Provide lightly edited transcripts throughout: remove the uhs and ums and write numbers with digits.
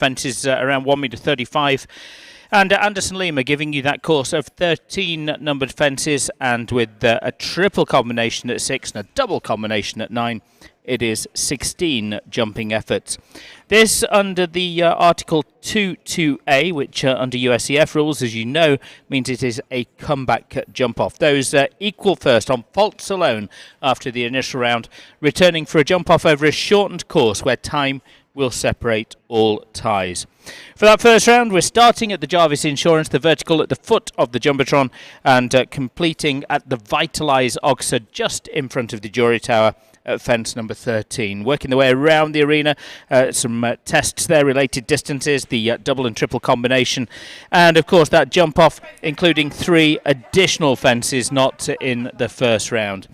fences around 1 metre 35. And Anderson Lima giving you that course of 13 numbered fences, and with a triple combination at 6 and a double combination at 9, it is 16 jumping efforts. This under the Article 2.2a, which under USEF rules, as you know, means it is a comeback jump-off. Those equal first on faults alone after the initial round, returning for a jump-off over a shortened course where time will separate all ties. For that first round, we're starting at the Jarvis Insurance, the vertical at the foot of the Jumbotron, and completing at the Vitalise Oxford just in front of the Jury Tower at fence number 13. Working the way around the arena, some tests there, related distances, the double and triple combination, and of course that jump off, including 3 additional fences not in the first round.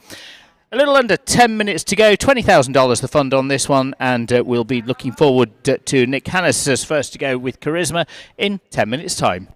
A little under 10 minutes to go, $20,000 the fund on this one, and we'll be looking forward to Nick Hannes as first to go with Charisma in 10 minutes' time.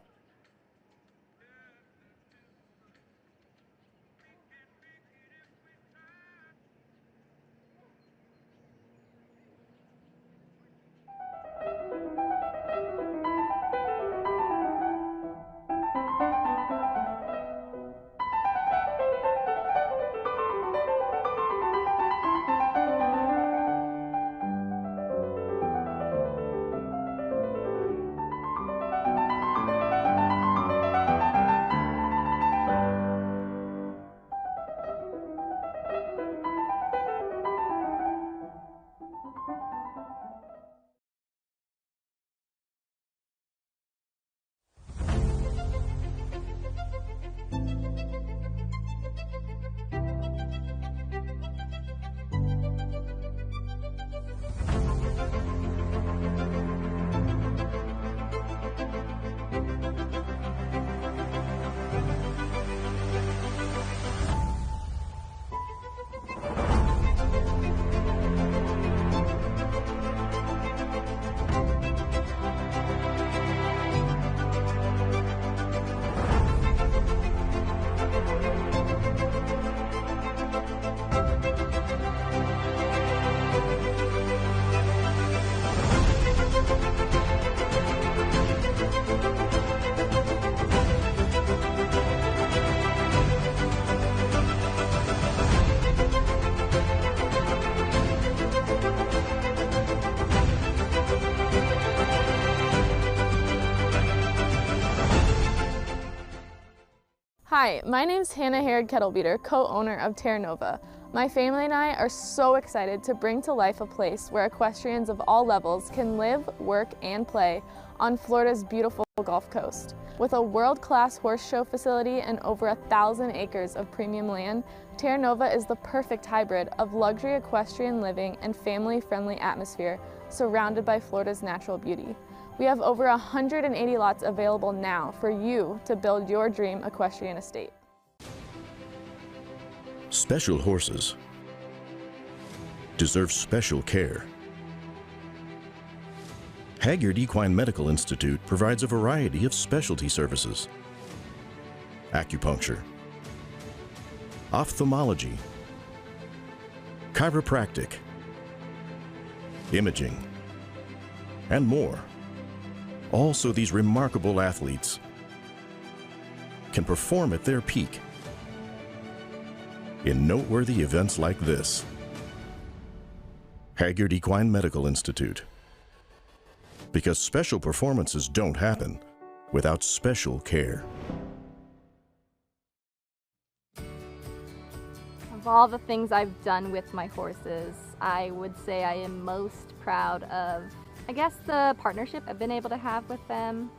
Hi, my name's Hannah Harrod Kettlebeater, co-owner of Terra Nova. My family and I are so excited to bring to life a place where equestrians of all levels can live, work, and play on Florida's beautiful Gulf Coast. With a world-class horse show facility and over 1,000 acres of premium land, Terra Nova is the perfect hybrid of luxury equestrian living and family-friendly atmosphere surrounded by Florida's natural beauty. We have over 180 lots available now for you to build your dream equestrian estate. Special horses deserve special care. Hagyard Equine Medical Institute provides a variety of specialty services: acupuncture, ophthalmology, chiropractic, imaging, and more. Also, these remarkable athletes can perform at their peak in noteworthy events like this. Hagyard Equine Medical Institute. Because special performances don't happen without special care. Of all the things I've done with my horses, I would say I am most proud of, I guess, the partnership I've been able to have with them.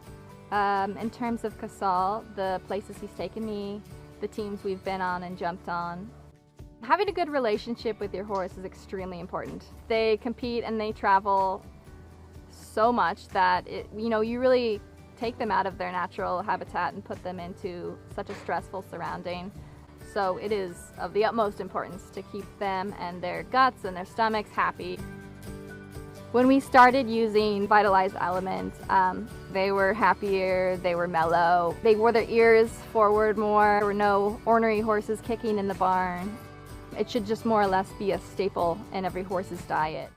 In terms of Casal, the places he's taken me, the teams we've been on and jumped on. Having a good relationship with your horse is extremely important. They compete and they travel so much that you really take them out of their natural habitat and put them into such a stressful surrounding. So it is of the utmost importance to keep them and their guts and their stomachs happy. When we started using Vitalize Element, they were happier, they were mellow, they wore their ears forward more, there were no ornery horses kicking in the barn. It should just more or less be a staple in every horse's diet.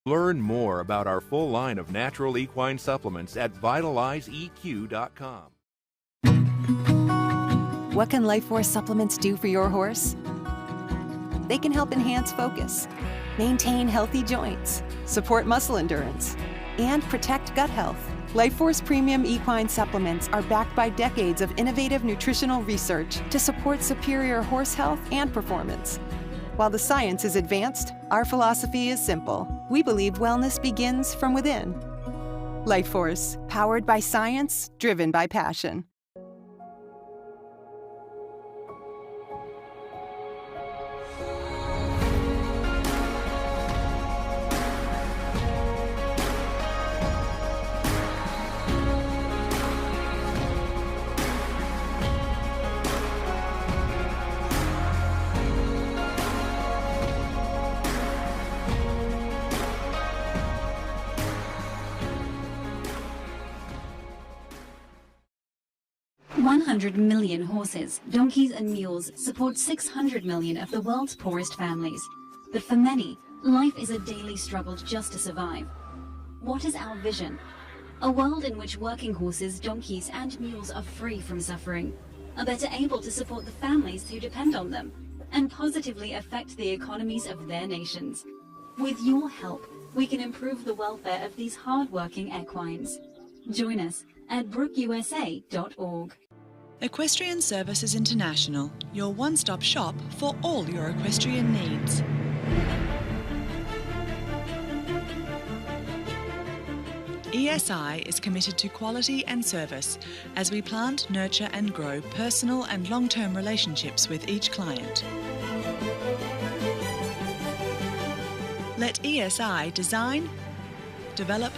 Learn more about our full line of natural equine supplements at vitalizeeq.com. What can Life Force supplements do for your horse? They can help enhance focus, maintain healthy joints, support muscle endurance, and protect gut health. Life Force Premium Equine Supplements are backed by decades of innovative nutritional research to support superior horse health and performance. While the science is advanced, our philosophy is simple. We believe wellness begins from within. Life Force, powered by science, driven by passion. $100 million horses, donkeys and mules support 600 million of the world's poorest families. But for many, life is a daily struggle just to survive. What is our vision? A world in which working horses, donkeys and mules are free from suffering, are better able to support the families who depend on them, and positively affect the economies of their nations. With your help, we can improve the welfare of these hard-working equines. Join us at brookusa.org. Equestrian Services International, your one-stop shop for all your equestrian needs. ESI is committed to quality and service as we plant, nurture and grow personal and long-term relationships with each client. Let ESI design, develop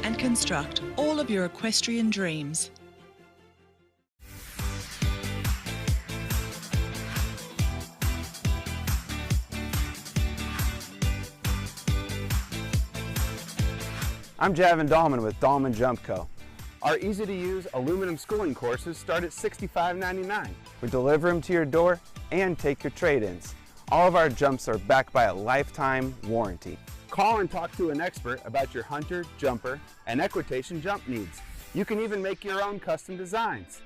and construct all of your equestrian dreams. I'm Javin Dahlman with Dahlman Jump Co. Our easy-to-use aluminum schooling courses start at $65.99. We deliver them to your door and take your trade-ins. All of our jumps are backed by a lifetime warranty. Call and talk to an expert about your hunter, jumper, and equitation jump needs. You can even make your own custom designs.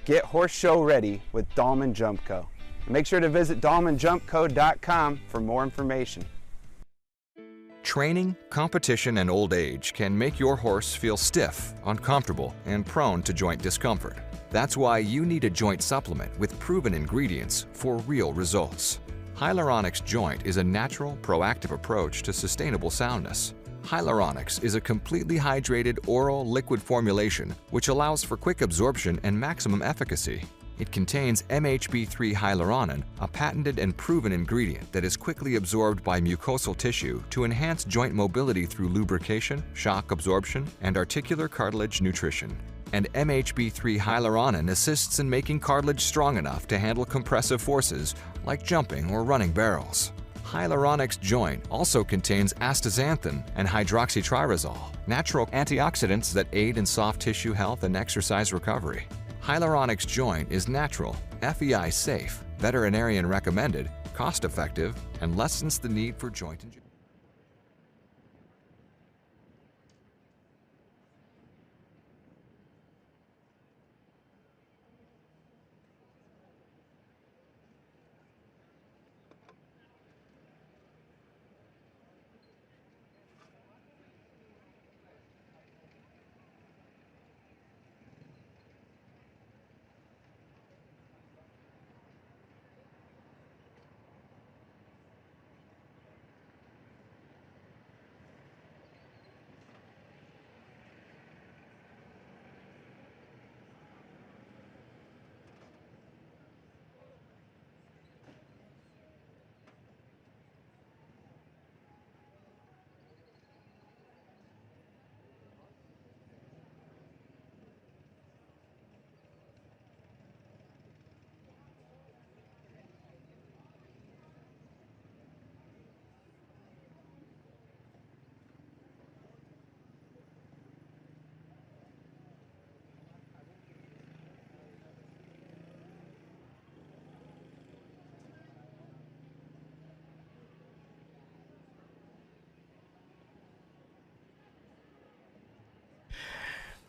Get horse show ready with Dahlman Jump Co. Make sure to visit dahlmanjumpco.com for more information. Training, competition, and old age can make your horse feel stiff, uncomfortable, and prone to joint discomfort. That's why you need a joint supplement with proven ingredients for real results. Hyaluronics Joint is a natural, proactive approach to sustainable soundness. Hyaluronics is a completely hydrated oral liquid formulation which allows for quick absorption and maximum efficacy. It contains MHB3 hyaluronan, a patented and proven ingredient that is quickly absorbed by mucosal tissue to enhance joint mobility through lubrication, shock absorption, and articular cartilage nutrition. And MHB3 hyaluronan assists in making cartilage strong enough to handle compressive forces like jumping or running barrels. Hyaluronics Joint also contains astaxanthin and hydroxytyrosol, natural antioxidants that aid in soft tissue health and exercise recovery. Hyaluronics Joint is natural, FEI safe, veterinarian recommended, cost-effective, and lessens the need for joint injury.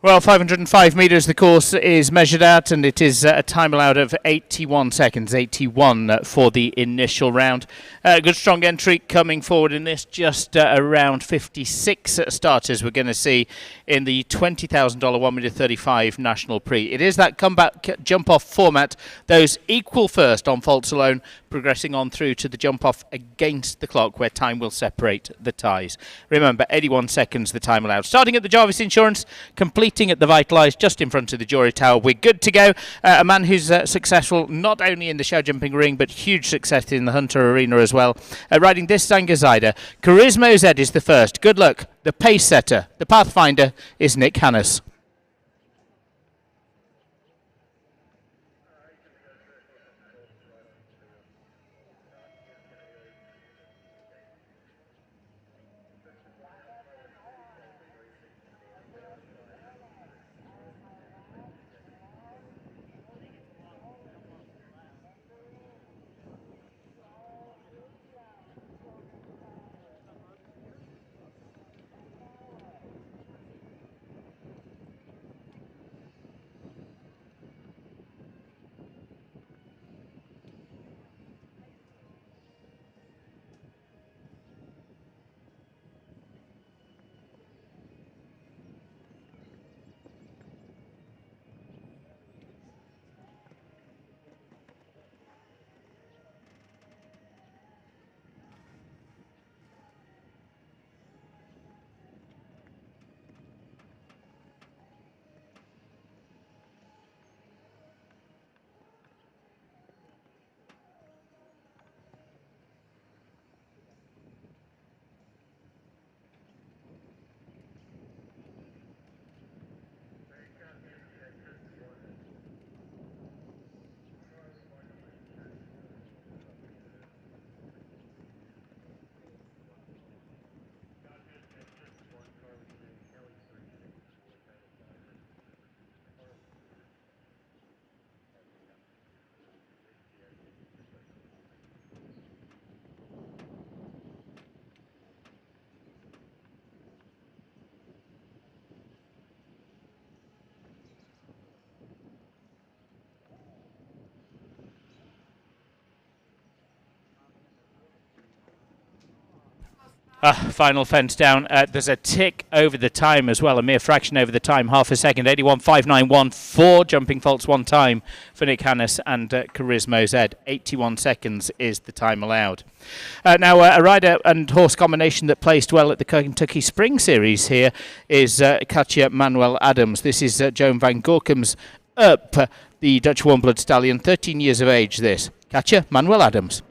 Well, 505 metres the course is measured at, and it is a time allowed of 81 seconds, 81 for the initial round. Good strong entry coming forward in this, just around 56 starters we're going to see in the $20,000 1 metre 35 National Prix. It is that comeback jump-off format, those equal first on faults alone, progressing on through to the jump-off against the clock where time will separate the ties. Remember, 81 seconds the time allowed. Starting at the Jarvis Insurance, completing at the Vitalise just in front of the jury tower. We're good to go. A man who's successful not only in the show jumping ring but huge success in the Hunter Arena as well. Riding this Zangazider, Charisma Z is the first. Good luck. The pace setter, the pathfinder is Nick Hannes. Final fence down. There's a tick over the time as well, a mere fraction over the time, half a second. 81.591, jumping faults one time for Nick Hannes and Charisma Z. 81 seconds is the time allowed. Now, a rider and horse combination that placed well at the Kentucky Spring Series here is Katja Manuel Adams. This is Joan van Gorkum's Up, the Dutch warm-blood stallion, 13 years of age this. Katja Manuel Adams.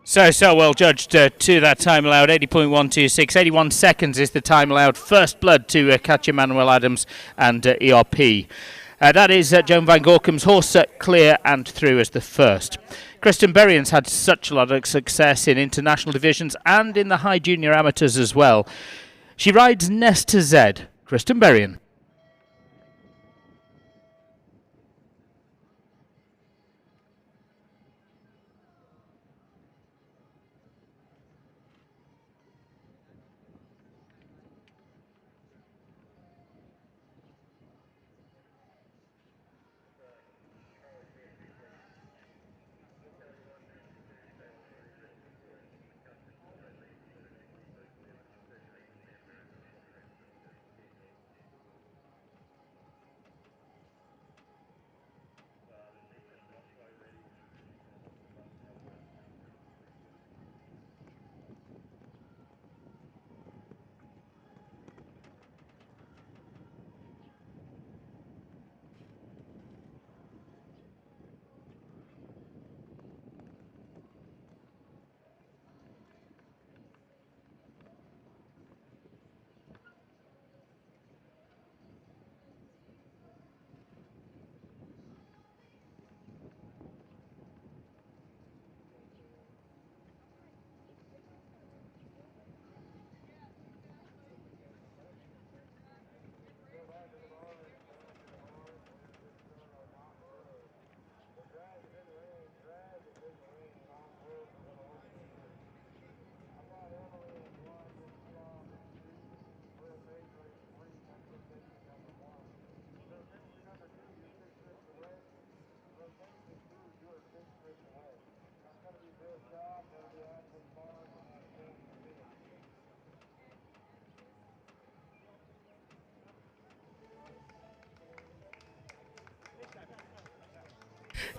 So well judged to that time allowed, 80.126. 81 seconds is the time allowed. First blood to catch Emmanuel Adams and ERP. That is Joan Van Gorkum's horse clear and through as the first. Kristen Berrien's had such a lot of success in international divisions and in the high junior amateurs as well. She rides Nesta Z. Kristen Berrien.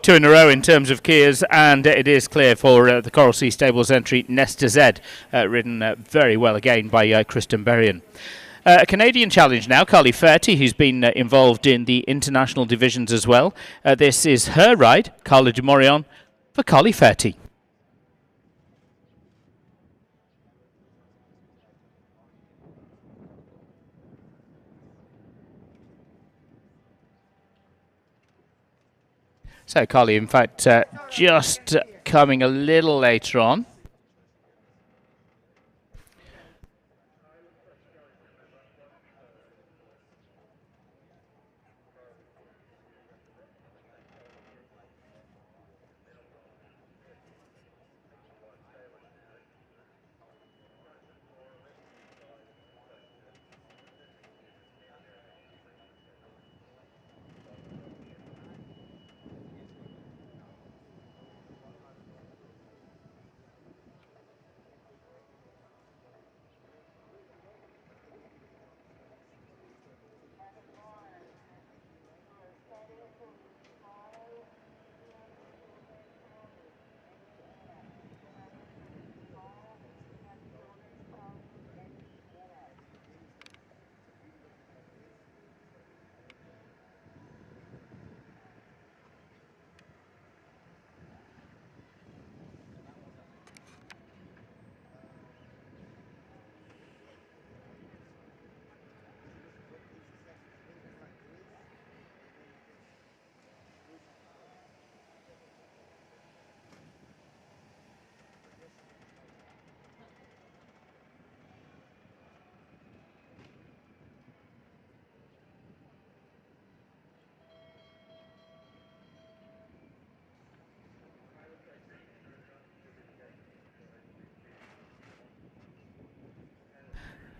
Two in a row in terms of Kiers, and it is clear for the Coral Sea Stables entry, Nesta Z, ridden very well again by Kristen Berrien. A Canadian challenge now, Carly Fairty, who's been involved in the international divisions as well. This is her ride, Carla de Morion, for Carly Fairty. So Carly, in fact, just coming a little later on.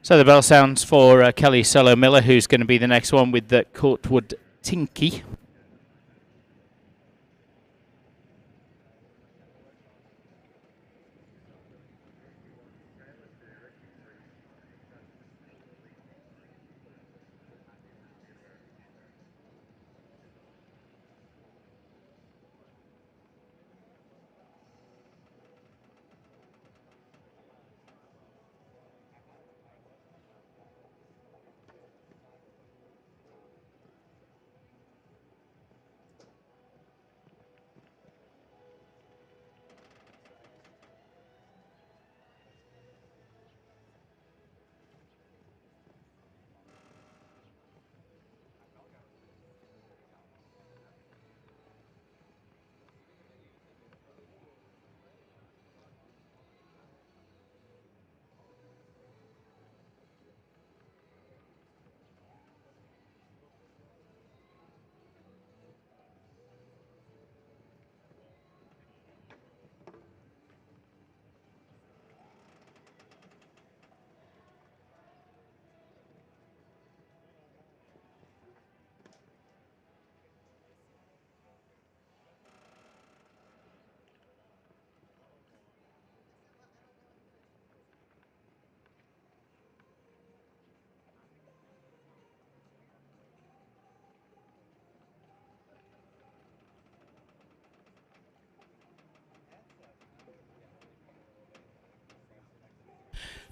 So the bell sounds for Kelly Solo Miller, who's going to be the next one with the Courtwood Tinky.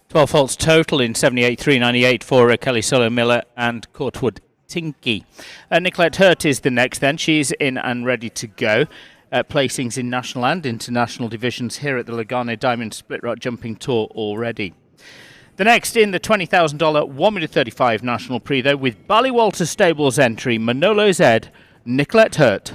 12 faults total in 78.398 for Kelly Solo Miller and Courtwood Tinky. Nicolette Hurt is the next then. She's in and ready to go. Placings in national and international divisions here at the Lugano Diamond Split Rock Jumping Tour already. The next in the $20,000 1m35 National Prix, though, with Bally Walter Stables entry, Manolo Zed, Nicolette Hurt.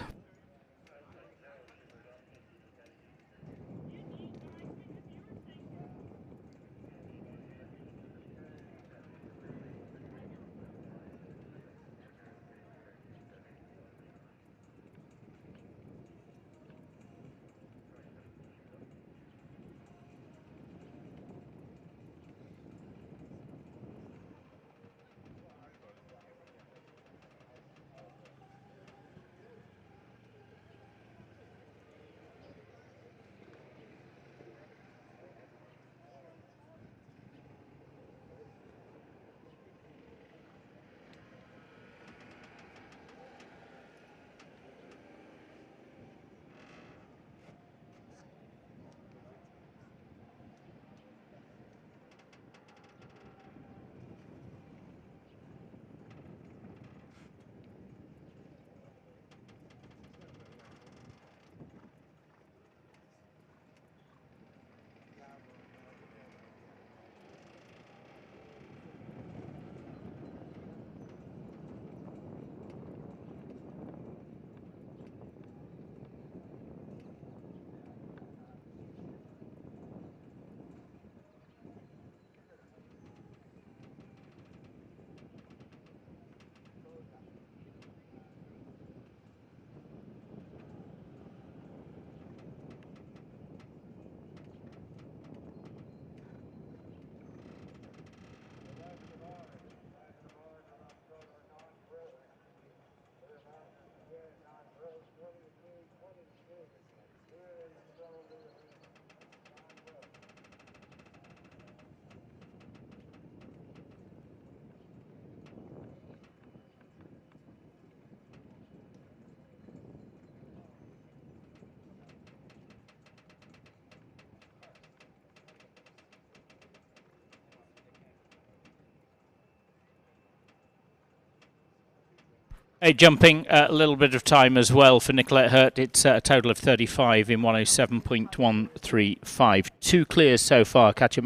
Jumping a little bit of time as well for Nicolette Hurt. It's a total of 35 in 107.135. 2 clears so far. Katja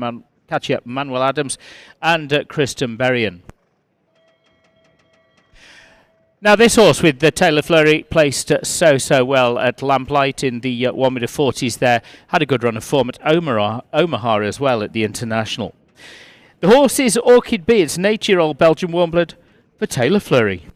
Manuel Adams and Kristen Berrien. Now this horse with the Taylor Fleury placed so well at Lamplight in the 1m40s there. Had a good run of form at Omaha as well at the International. The horse is Orchid Bee. It's an 8-year-old Belgian Warmblood for Taylor Fleury.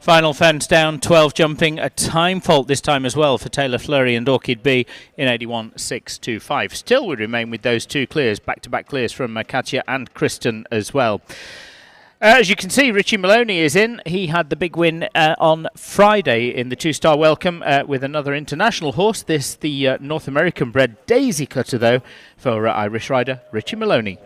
Final fence down, 12 jumping, a time fault this time as well for Taylor Fleury and Orchid Bee in 81.625. Still we remain with those 2 clears, back-to-back clears from Katja and Kristen as well. As you can see, Richie Maloney is in. He had the big win on Friday in the two-star welcome with another international horse. This, the North American bred Daisy Cutter, though, for Irish rider Richie Maloney.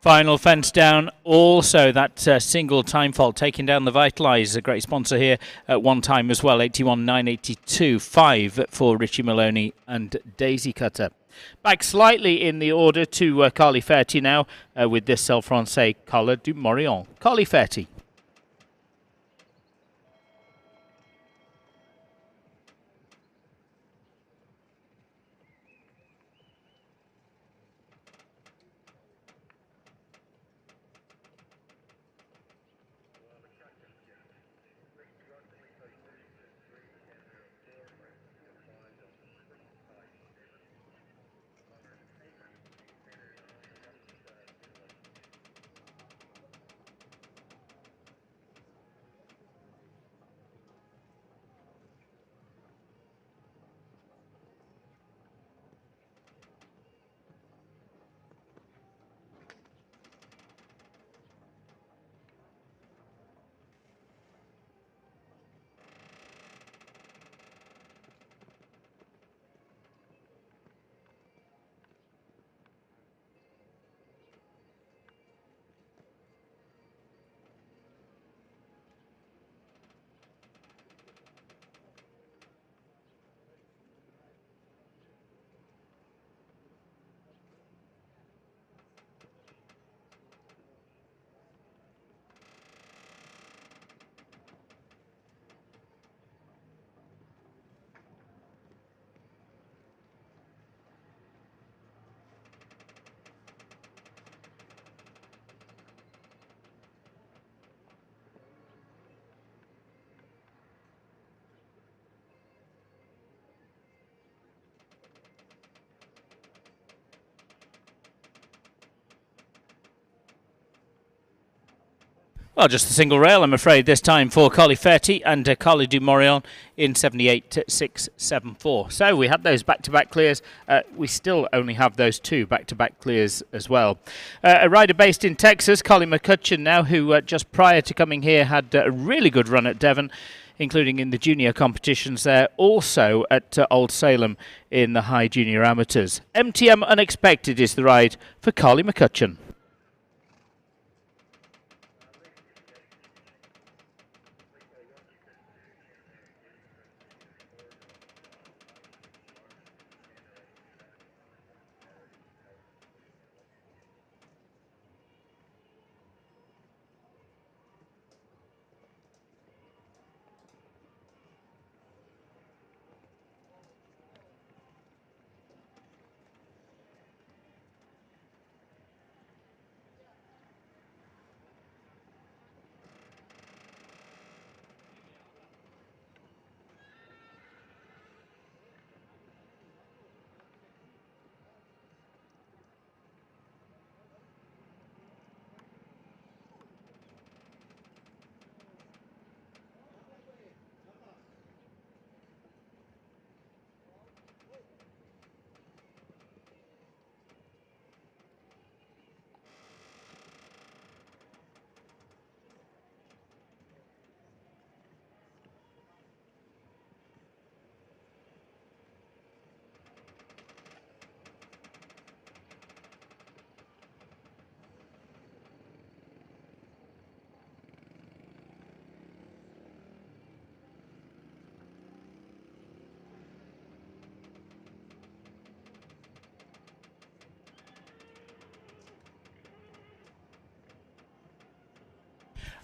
Final fence down. Also, that single time fault taking down the Vitalize, a great sponsor here at one time as well. 81,982, 5 for Richie Maloney and Daisy Cutter. Back slightly in the order to Carly Ferty now with this Celle Francais Collar du Morillon. Carly Ferty. Well, just a single rail, I'm afraid, this time for Carly Ferty and Carly du Morillon in 78.674. So we had those back-to-back clears. We still only have those two back-to-back clears as well. A rider based in Texas, Carly McCutcheon now, who just prior to coming here had a really good run at Devon, including in the junior competitions there, also at Old Salem in the high junior amateurs. MTM Unexpected is the ride for Carly McCutcheon.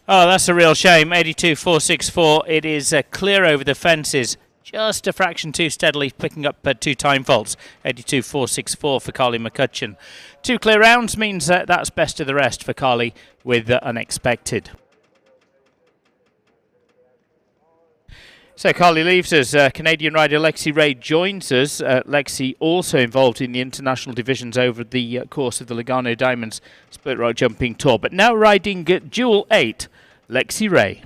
Oh, that's a real shame. 82.464. It is clear over the fences. Just a fraction too steadily, picking up 2 time faults. 82.464 for Carly McCutcheon. 2 clear rounds means that's best of the rest for Carly with Unexpected. So Carly leaves us. Canadian rider Lexi Ray joins us. Lexi also involved in the international divisions over the course of the Lugano Diamonds Split Rock Jumping Tour. But now riding Dual 8, Lexi Ray.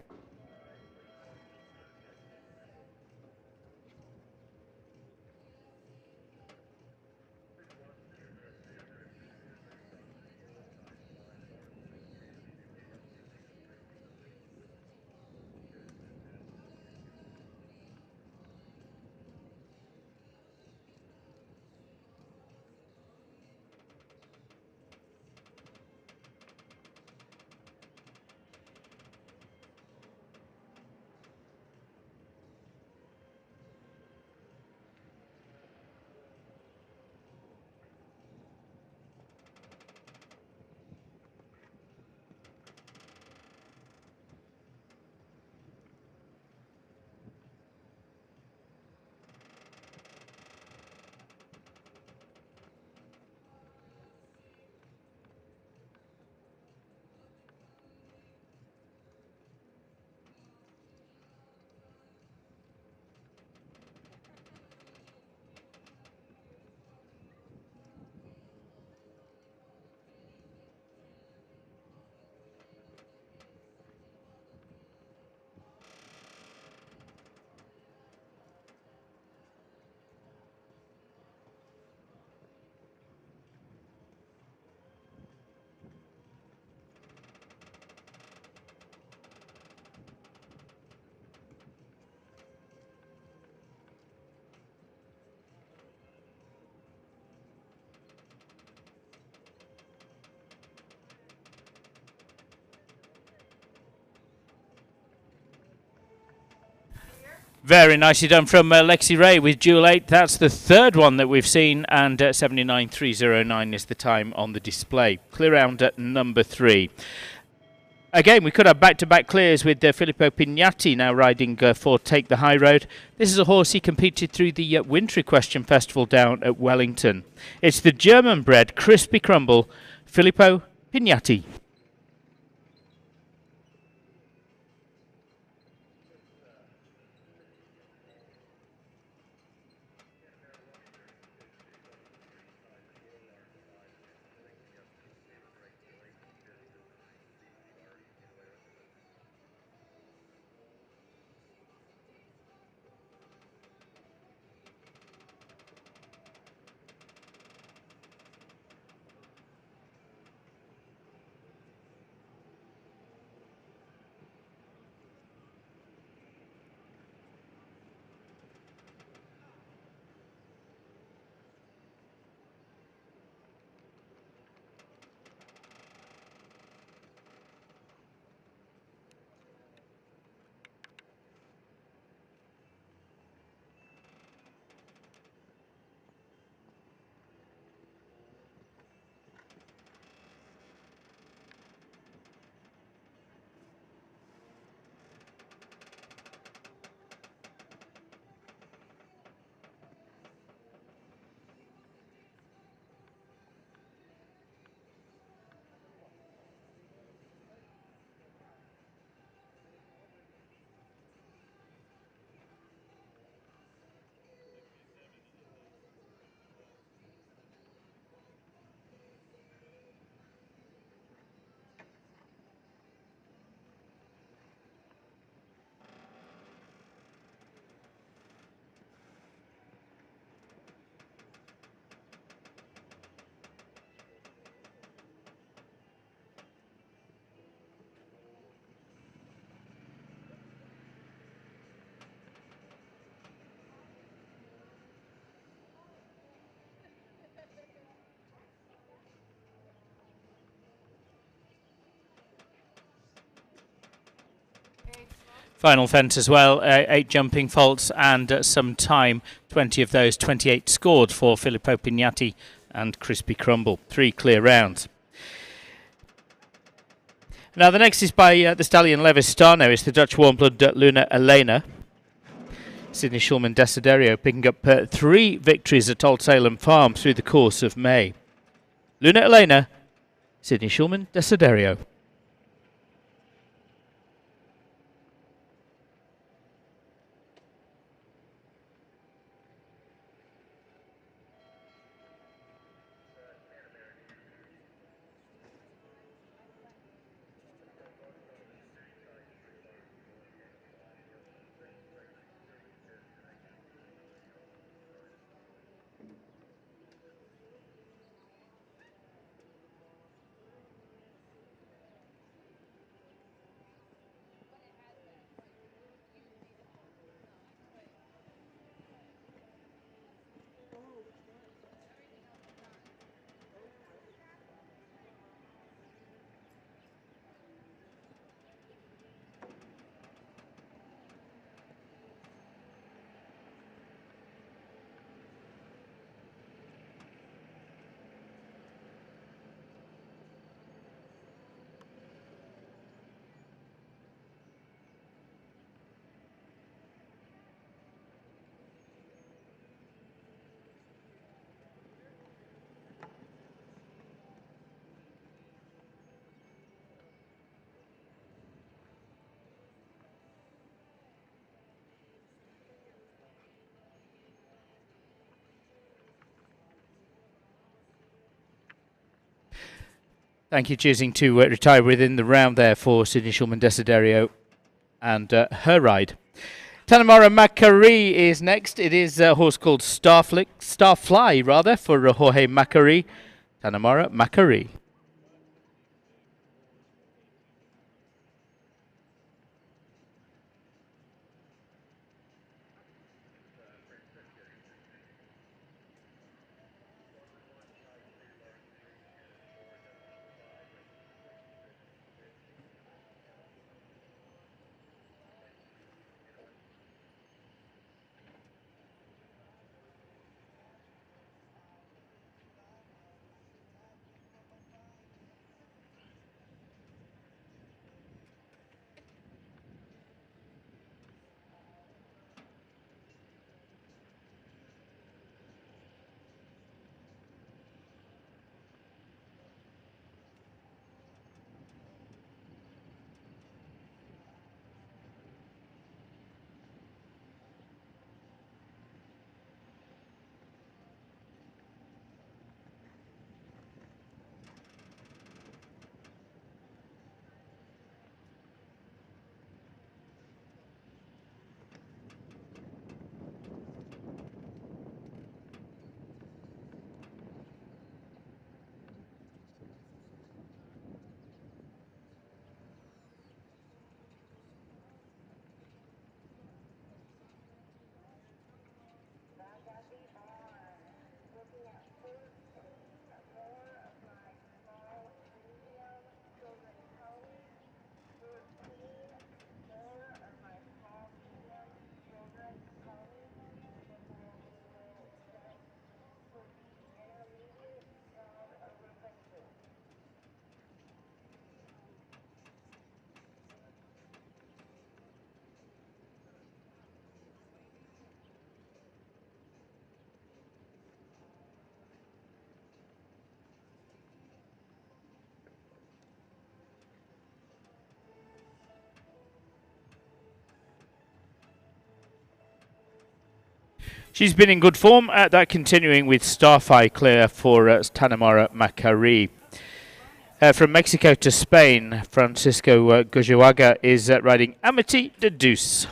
Very nicely done from Lexi Ray with Dual 8. That's the third one that we've seen, and 79.309 is the time on the display. Clear round at number 3. Again, we could have back-to-back clears with Filippo Pignatti now riding for Take the High Road. This is a horse he competed through the Winter Equestrian Festival down at Wellington. It's the German-bred Crispy Crumble, Filippo Pignatti. Final fence as well, 8 jumping faults and some time. 20 of those, 28 scored for Filippo Pignatti and Crispy Crumble. 3 clear rounds. Now the next is by the stallion Levistano. It's the Dutch warmblood Luna Elena. Sydney Schulman Desiderio picking up 3 victories at Old Salem Farm through the course of May. Luna Elena, Sydney Schulman Desiderio. Thank you, choosing to retire within the round there for Sydney Schulman Desiderio and her ride. Tanamara Macari is next. It is a horse called Starfly rather, for Jorge Macari. Tanamara Macari. She's been in good form. That continuing with Starfly clear for Tanamara Macari. From Mexico to Spain, Francisco Gojoaga is riding Amity de Deuce.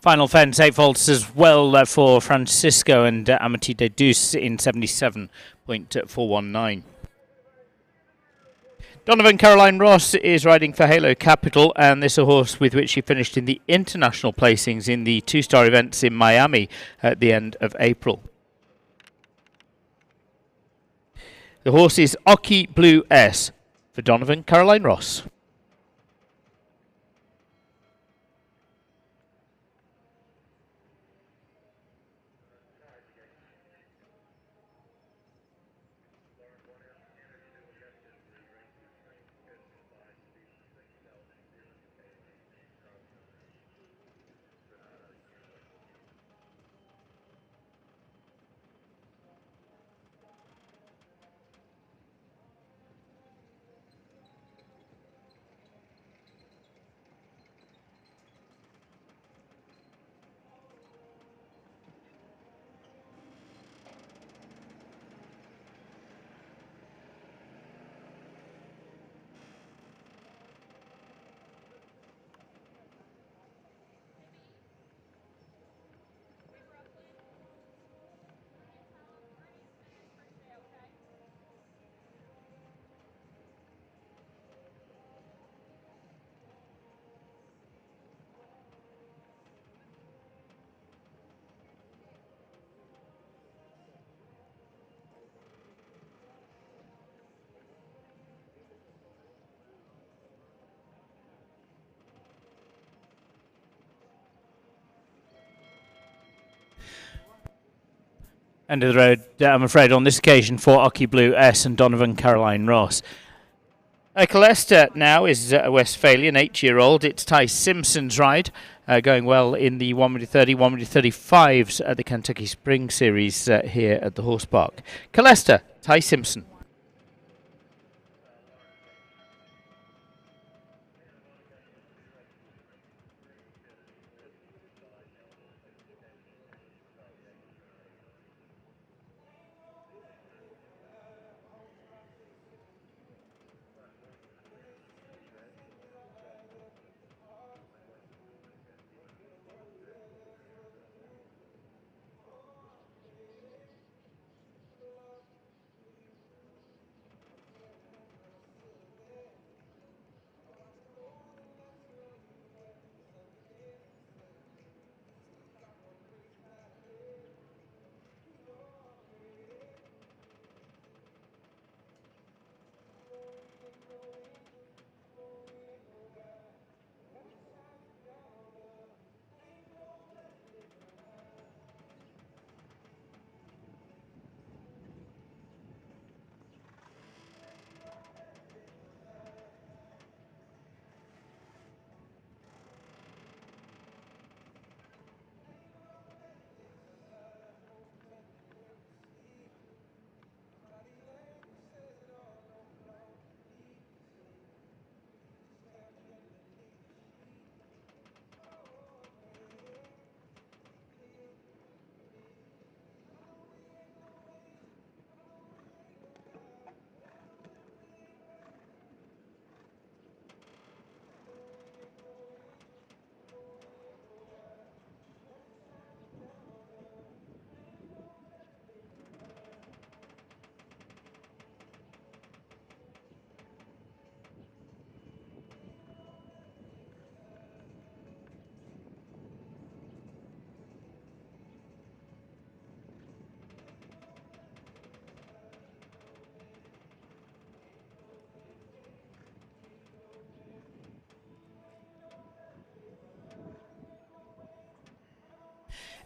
Final fence, 8 faults as well for Francisco and Amity de Deuce in 77.419. Donovan Caroline Ross is riding for Halo Capital, and this is a horse with which she finished in the international placings in the two-star events in Miami at the end of April. The horse is Oki Blue S for Donovan Caroline Ross. End of the road, I'm afraid, on this occasion for Oki Blue S and Donovan Caroline Ross. Colester now is a Westphalian, 8-year-old. It's Ty Simpson's ride, going well in the 1m30, 1m35s at the Kentucky Spring Series here at the Horse Park. Colester, Ty Simpson.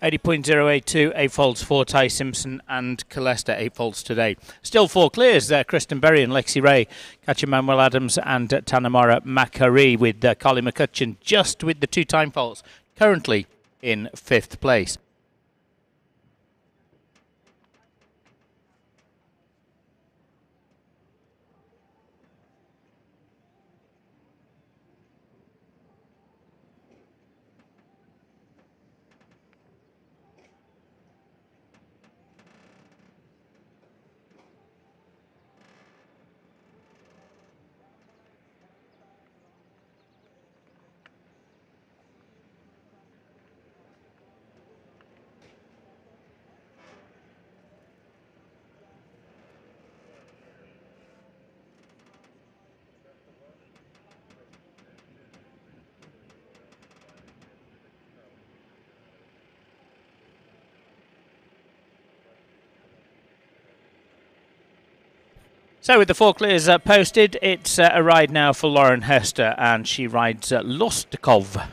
$80.082, 8 faults for Ty Simpson and Colester, 8 faults today. Still 4 clears there. Kristen Berry and Lexi Ray, Katja Manuel Adams and Tanamara Makari with Carly McCutcheon just with the 2 time faults, currently in 5th place. So with the 4 clears posted, it's a ride now for Lauren Hester, and she rides Lostikov.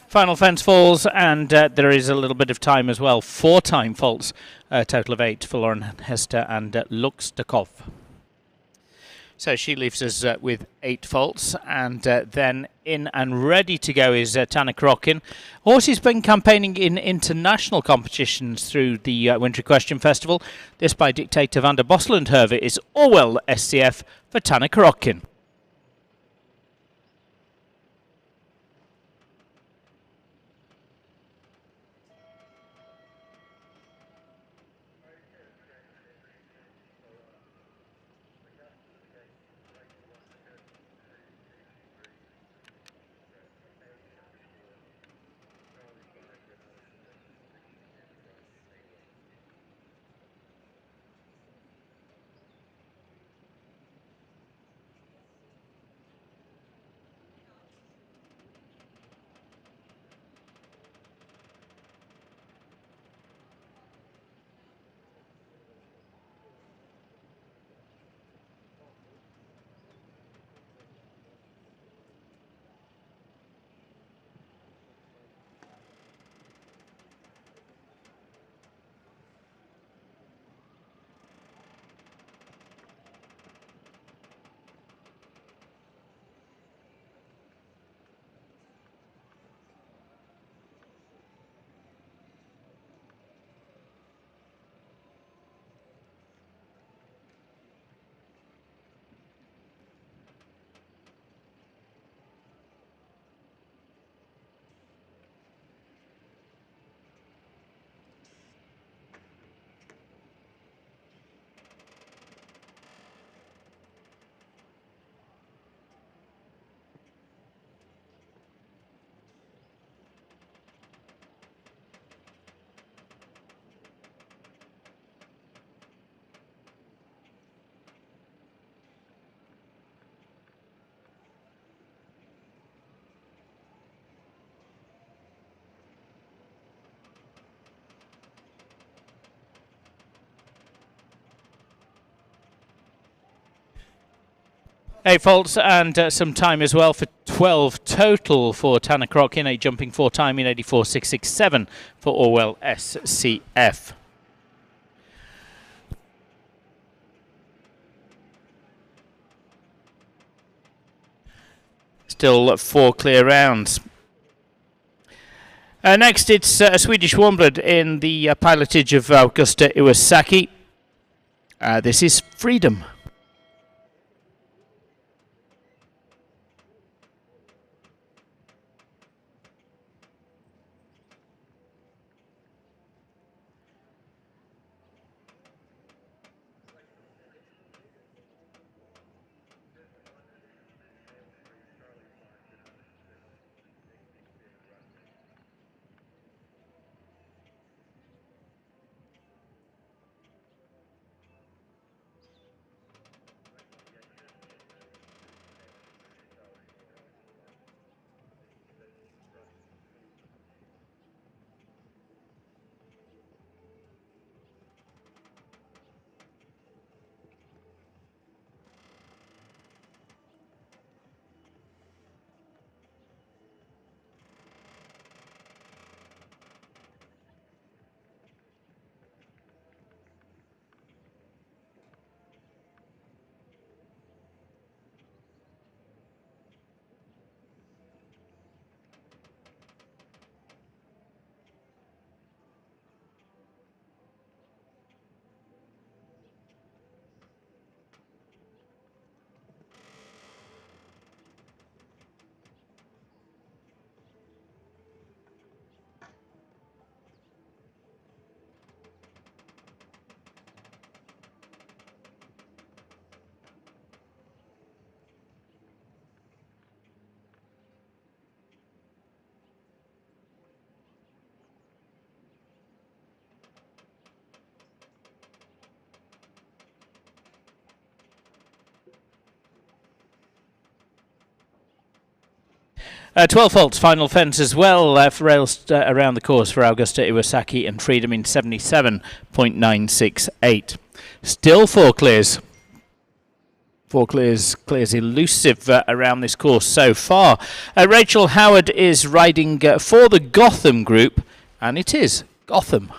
Final fence falls, and there is a little bit of time as well. 4 time faults, a total of 8 for Lauren Hester and Luxtakov. So she leaves us with 8 faults, and then in and ready to go is Tana Krokin. Horse has been campaigning in international competitions through the Winter Equestrian Festival. This by dictator van der Bosselandherve is Orwell SCF for Tana Krokin. Eight faults and some time as well for 12 total for Tana Krokin, a jumping 4 time in 84.667 for Orwell SCF. Still 4 clear rounds. Next, it's a Swedish warmblood in the pilotage of Augusta Iwasaki. This is Freedom. 12 faults, final fence as well for rails around the course for Augusta Iwasaki and Freedom in 77.968. Still 4 clears. 4 clears elusive around this course so far. Rachel Howard is riding for the Gotham group, and it is Gotham.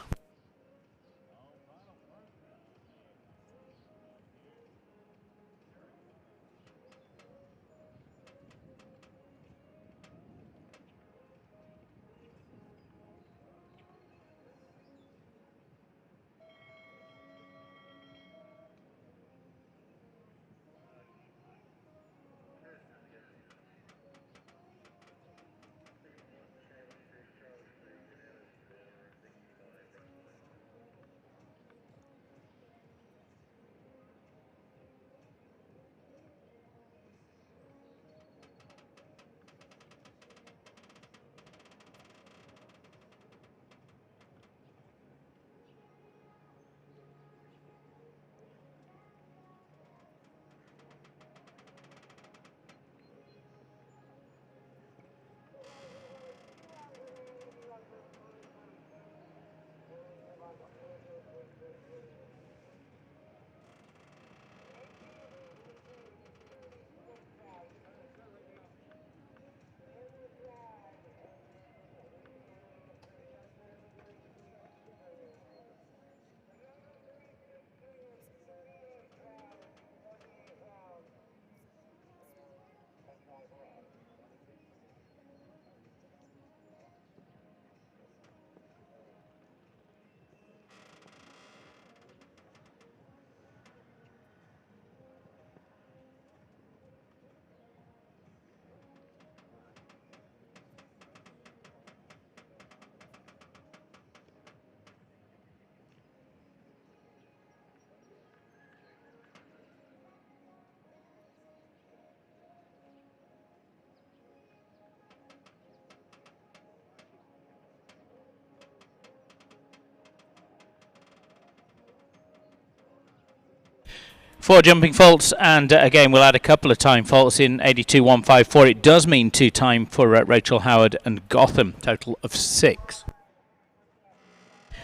Four jumping faults, and again we'll add a couple of time faults in 82.154. It does mean 2 time for Rachel Howard and Gotham, total of 6.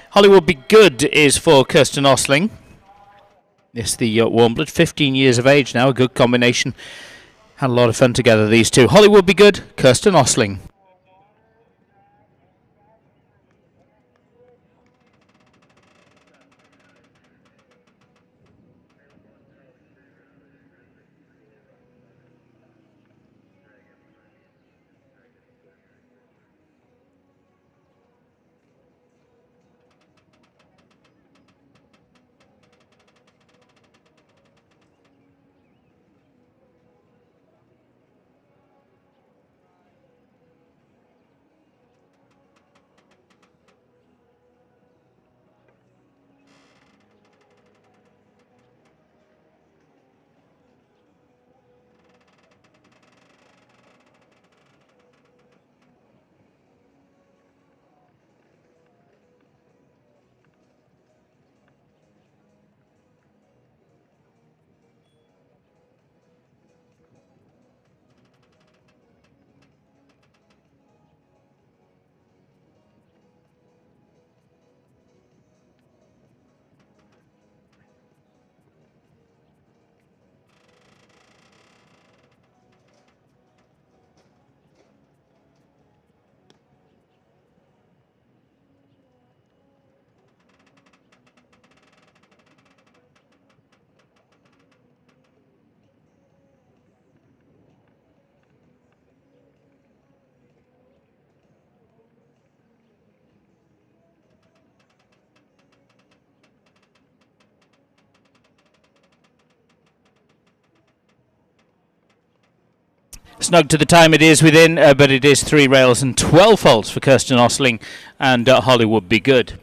Hollywood Be Good is for Kirsten Osling. Yes, the warm blood, 15 years of age now, a good combination. Had a lot of fun together, these two. Hollywood Be Good, Kirsten Osling. Snug to the time it is within, but it is 3 rails and 12 faults for Kirsten Osling and Hollywood Be Good.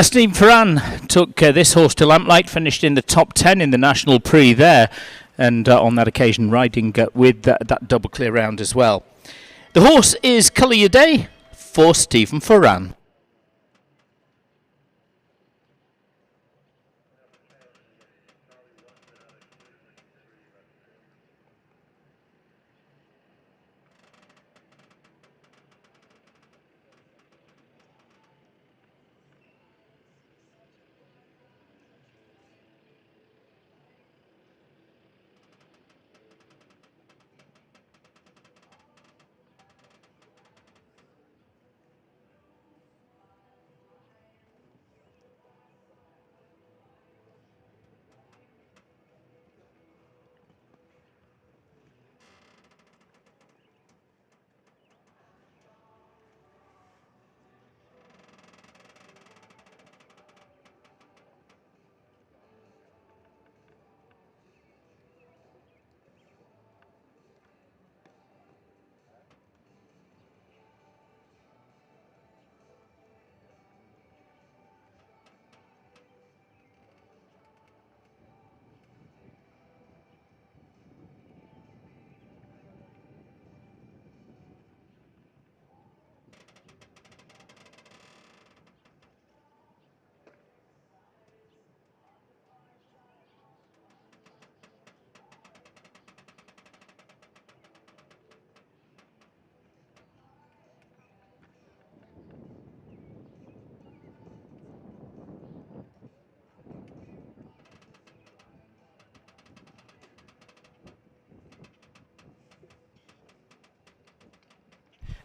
Steve Ferran took this horse to Lamplight, finished in the top 10 in the National Prix there, and on that occasion riding with that double clear round as well. The horse is Colour Your Day for Stephen Ferran.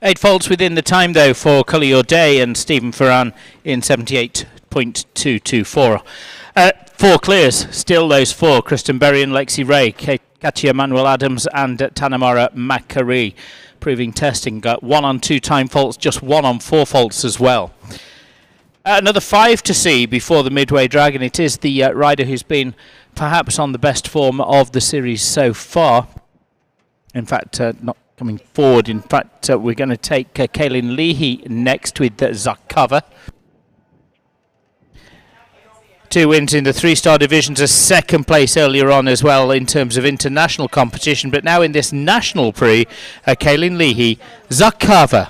8 faults within the time, though, for Cully Your Day and Stephen Ferran in 78.224. 4 clears, still those 4. Kristen Berry and Lexi Ray, Katia Manuel Adams and Tanamara Macari. Proving testing. Got 1 on 2 time faults, just 1 on 4 faults as well. Another 5 to see before the Midway Dragon. It is the rider who's been perhaps on the best form of the series so far. In fact, not coming forward. In fact, we're going to take Kaylin Leahy next with Zakava. 2 wins in the 3-star divisions, a second place earlier on as well in terms of international competition. But now in this National Prix, Kaylin Leahy, Zakava.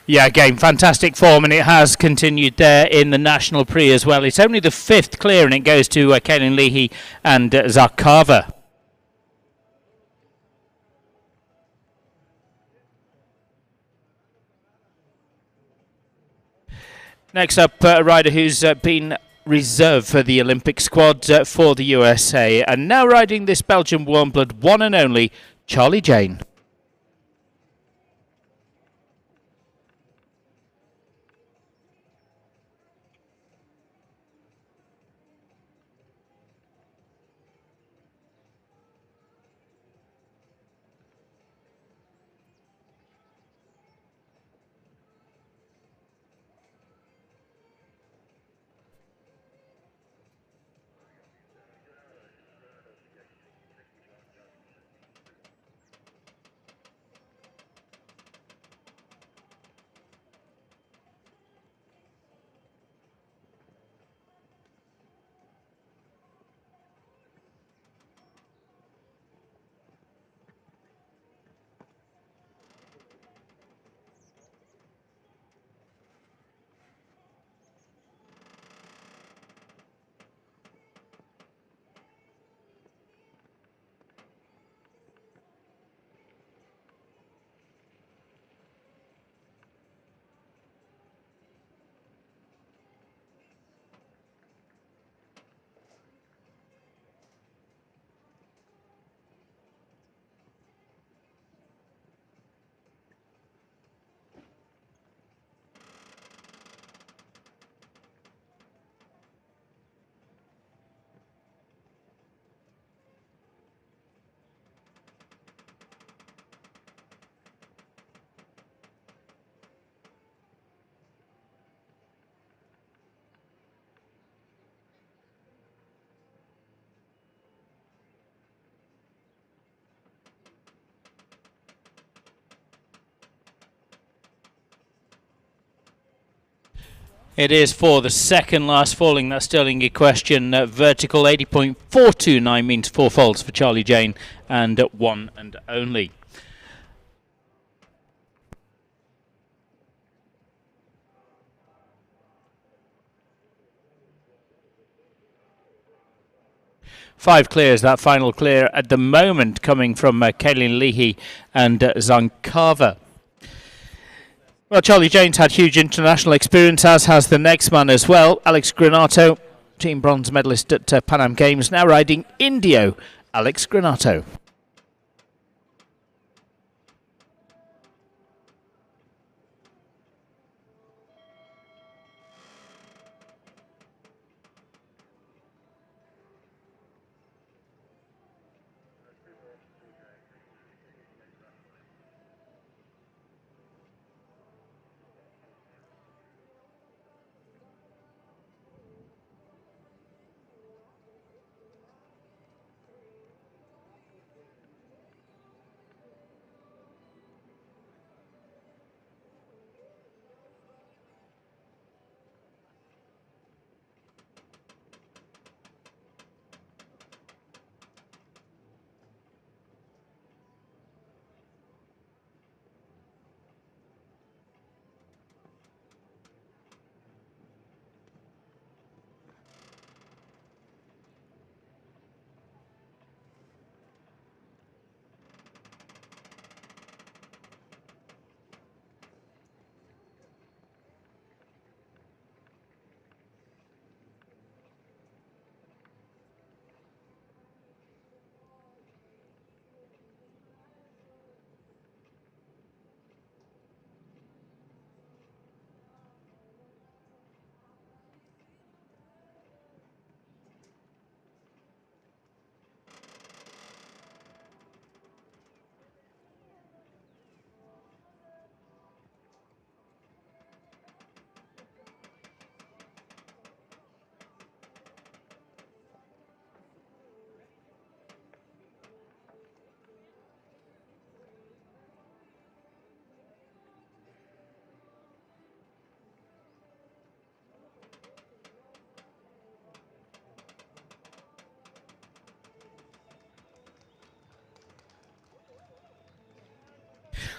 Yeah, again, fantastic form, and it has continued there in the National Prix as well. It's only the 5th clear, and it goes to Kaylin Leahy and Zakava. Next up, a rider who's been reserved for the Olympic squad for the USA, and now riding this Belgian warm blood, one and only Charlie Jane. It is for the second last falling that Stirling Equestrian vertical. 80.429 means 4 faults for Charlie Jane and 1 and only. Five clears, that final clear at the moment coming from Kaylin Leahy and Zankava. Well, Charlie Jane's had huge international experience, as has the next man as well. Alex Granato, team bronze medalist at Pan Am Games, now riding Indio. Alex Granato.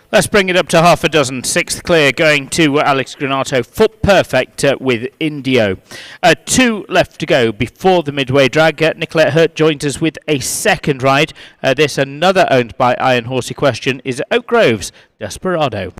Let's bring it up to half a dozen. Sixth clear going to Alex Granato. Foot perfect with Indio. 2 left to go before the midway drag. Nicolette Hurt joins us with a second ride. This, another owned by Iron Horse Equestrian, is Oak Grove's Desperado.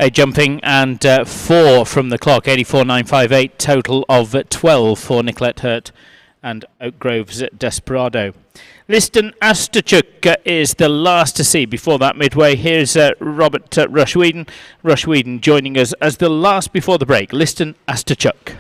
jumping, and 4 from the clock, 84.958, total of 12 for Nicolette Hurt and Oak Grove's Desperado. Liston Astachuk is the last to see before that midway. Here's Robert Rushweeden. Rushweeden joining us as the last before the break. Liston Astachuk.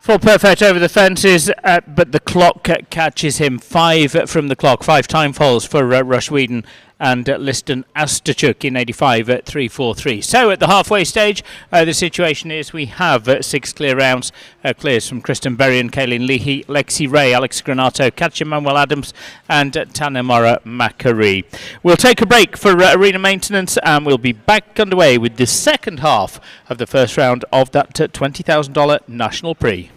Full perfect over the fences, but the clock catches him. 5 from the clock, 5 time falls for Rushweeden and Liston Astachuk in 85 at 3.43. So at the halfway stage, the situation is we have 6 clear rounds. Clears from Kristen Berrien, Kaylin Leahy, Lexi Ray, Alex Granato, Katja Manuel Adams and Tanemara Macari. We'll take a break for arena maintenance and we'll be back underway with the second half of the first round of that $20,000 National Prix.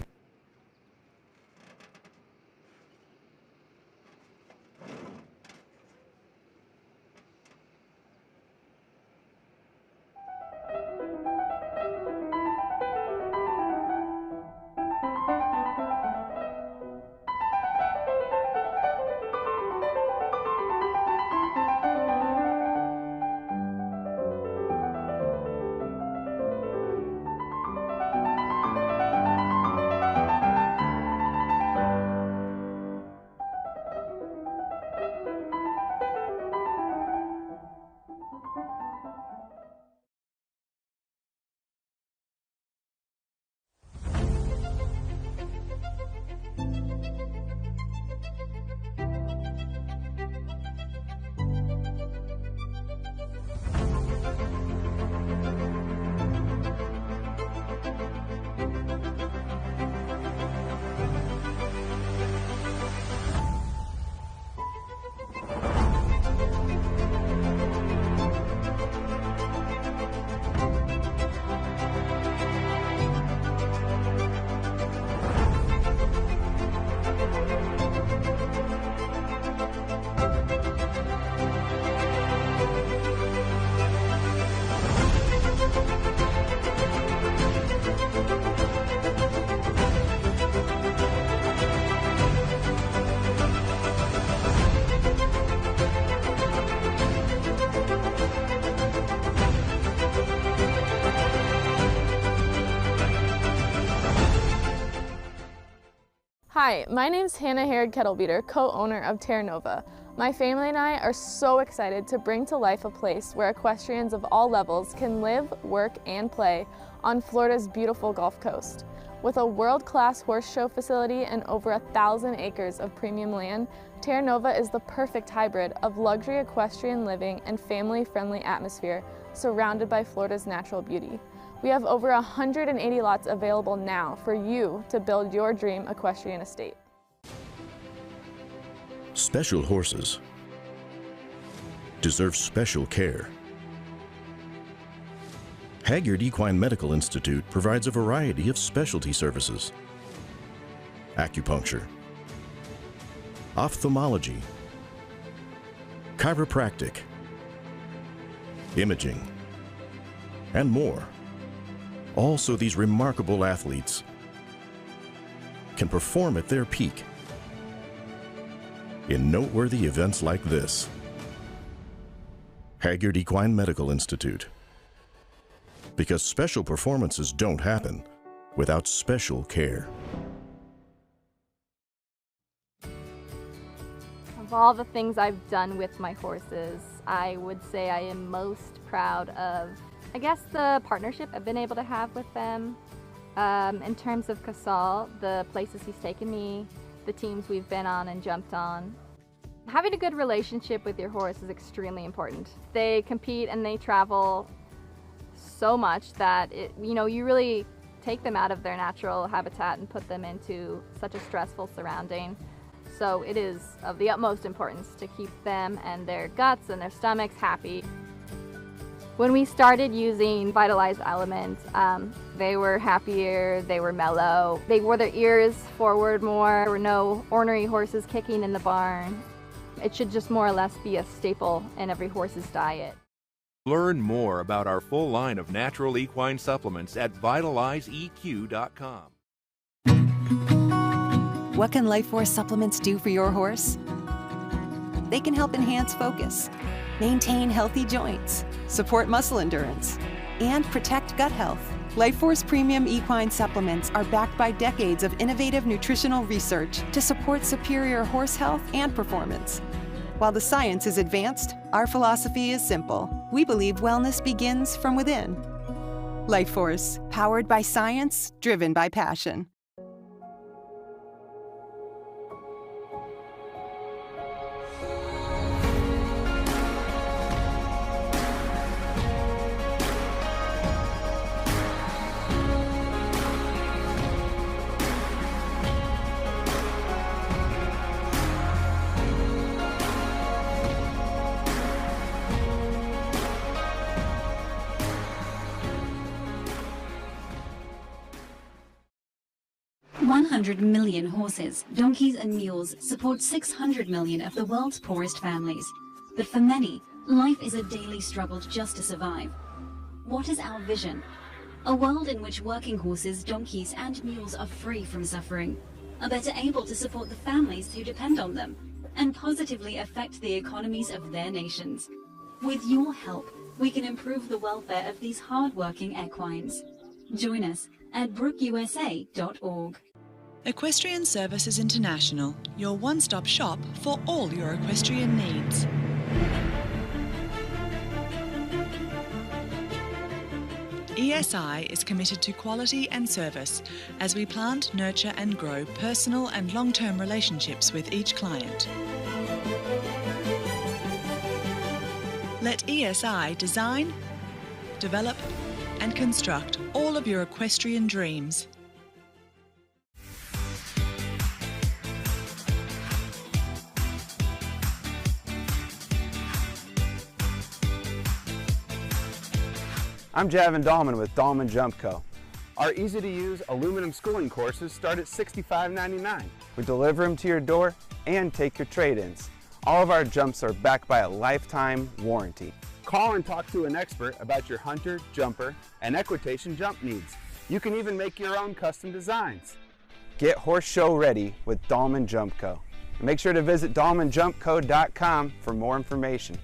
Hi, my name's Hannah Harrod Kettlebeater, co-owner of Terra Nova. My family and I are so excited to bring to life a place where equestrians of all levels can live, work, and play on Florida's beautiful Gulf Coast. With a world-class horse show facility and over 1,000 acres of premium land, Terra Nova is the perfect hybrid of luxury equestrian living and family-friendly atmosphere surrounded by Florida's natural beauty. We have over 180 lots available now for you to build your dream equestrian estate. Special horses deserve special care. Hagyard Equine Medical Institute provides a variety of specialty services: acupuncture, ophthalmology, chiropractic, imaging, and more. Also, these remarkable athletes can perform at their peak in noteworthy events like this. Hagyard Equine Medical Institute. Because special performances don't happen without special care. Of all the things I've done with my horses, I would say I am most proud of, I guess, the partnership I've been able to have with them. In terms of Casal, the places he's taken me, the teams we've been on and jumped on. Having a good relationship with your horse is extremely important. They compete and they travel so much that you really take them out of their natural habitat and put them into such a stressful surrounding. So it is of the utmost importance to keep them and their guts and their stomachs happy. When we started using Vitalize Element, they were happier, they were mellow, they wore their ears forward more, there were no ornery horses kicking in the barn. It should just more or less be a staple in every horse's diet. Learn more about our full line of natural equine supplements at vitalizeeq.com. What can Life Force supplements do for your horse? They can help enhance focus, maintain healthy joints, support muscle endurance, and protect gut health. Life Force Premium Equine Supplements are backed by decades of innovative nutritional research to support superior horse health and performance. While the science is advanced, our philosophy is simple. We believe wellness begins from within. Life Force, powered by science, driven by passion. $100 million horses, donkeys and mules support 600 million of the world's poorest families. But for many, life is a daily struggle just to survive. What is our vision? A world in which working horses, donkeys and mules are free from suffering, are better able to support the families who depend on them, and positively affect the economies of their nations. With your help, we can improve the welfare of these hard-working equines. Join us at brookusa.org. Equestrian Services International, your one-stop shop for all your equestrian needs. ESI is committed to quality and service as we plant, nurture and grow personal and long-term relationships with each client. Let ESI design, develop and construct all of your equestrian dreams. I'm Javin Dahlman with Dahlman Jump Co. Our easy-to-use aluminum schooling courses start at $65.99. We deliver them to your door and take your trade-ins. All of our jumps are backed by a lifetime warranty. Call and talk to an expert about your hunter, jumper, and equitation jump needs. You can even make your own custom designs. Get horse show ready with Dahlman Jump Co. And make sure to visit dahlmanjumpco.com for more information.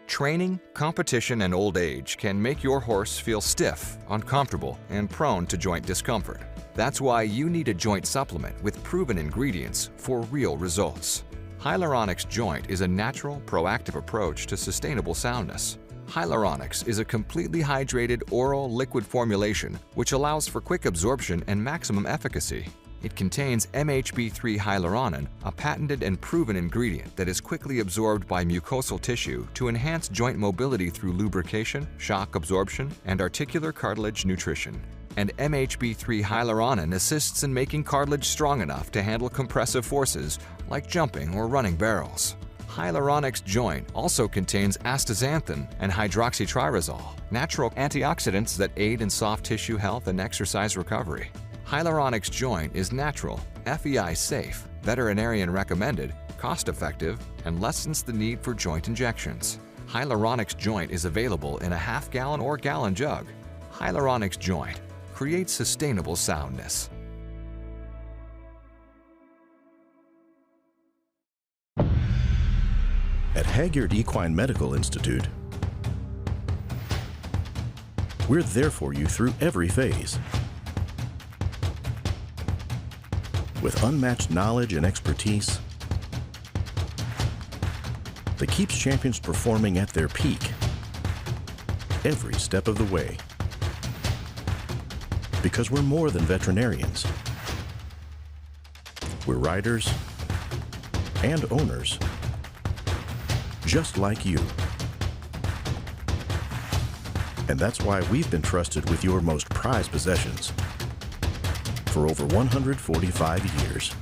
Training, competition, and old age can make your horse feel stiff, uncomfortable, and prone to joint discomfort. That's why you need a joint supplement with proven ingredients for real results. Hyaluronics Joint is a natural, proactive approach to sustainable soundness. Hyaluronics is a completely hydrated oral liquid formulation which allows for quick absorption and maximum efficacy. It contains MHB3 hyaluronan, a patented and proven ingredient that is quickly absorbed by mucosal tissue to enhance joint mobility through lubrication, shock absorption, and articular cartilage nutrition. And MHB3 hyaluronan assists in making cartilage strong enough to handle compressive forces like jumping or running barrels. Hyaluronics Joint also contains astaxanthin and hydroxytriazole, natural antioxidants that aid in soft tissue health and exercise recovery. Hyaluronics Joint is natural, FEI safe, veterinarian recommended, cost-effective, and lessens the need for joint injections. Hyaluronics Joint is available in a half-gallon or gallon jug. Hyaluronics Joint creates sustainable soundness. At Hagyard Equine Medical Institute, we're there for you through every phase. With unmatched knowledge and expertise that keeps champions performing at their peak every step of the way. Because we're more than veterinarians. We're riders and owners, just like you. And that's why we've been trusted with your most prized possessions for over 145 years.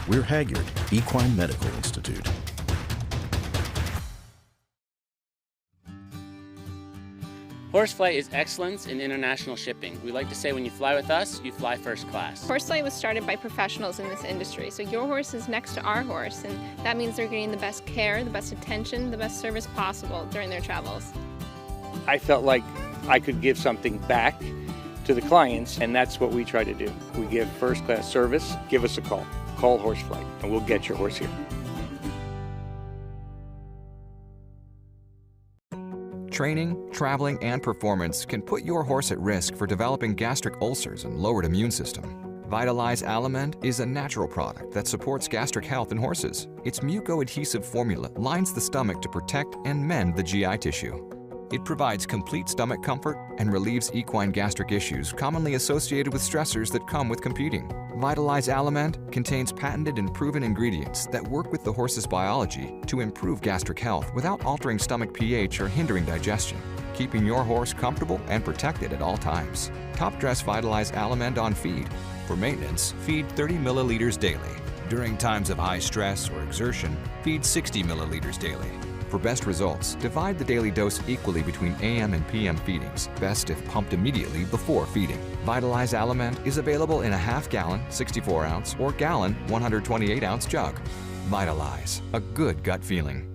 We're Hagyard Equine Medical Institute. Horseflight is excellence in international shipping. We like to say when you fly with us, you fly first class. Horseflight was started by professionals in this industry, so your horse is next to our horse, and that means they're getting the best care, the best attention, the best service possible during their travels. I felt like I could give something back to the clients, and that's what we try to do. We give first class service. Give us a call. Call Horseflight, and we'll get your horse here. Training, traveling, and performance can put your horse at risk for developing gastric ulcers and lowered immune system. Vitalize Aliment is a natural product that supports gastric health in horses. Its muco-adhesive formula lines the stomach to protect and mend the GI tissue. It provides complete stomach comfort and relieves equine gastric issues commonly associated with stressors that come with competing. Vitalize Aliment contains patented and proven ingredients that work with the horse's biology to improve gastric health without altering stomach pH or hindering digestion, keeping your horse comfortable and protected at all times. Top dress Vitalize Aliment on feed. For maintenance, feed 30 milliliters daily. During times of high stress or exertion, feed 60 milliliters daily. For best results, divide the daily dose equally between AM and PM feedings, best if pumped immediately before feeding. Vitalize Aliment is available in a half-gallon, 64-ounce, or gallon, 128-ounce jug. Vitalize, a good gut feeling.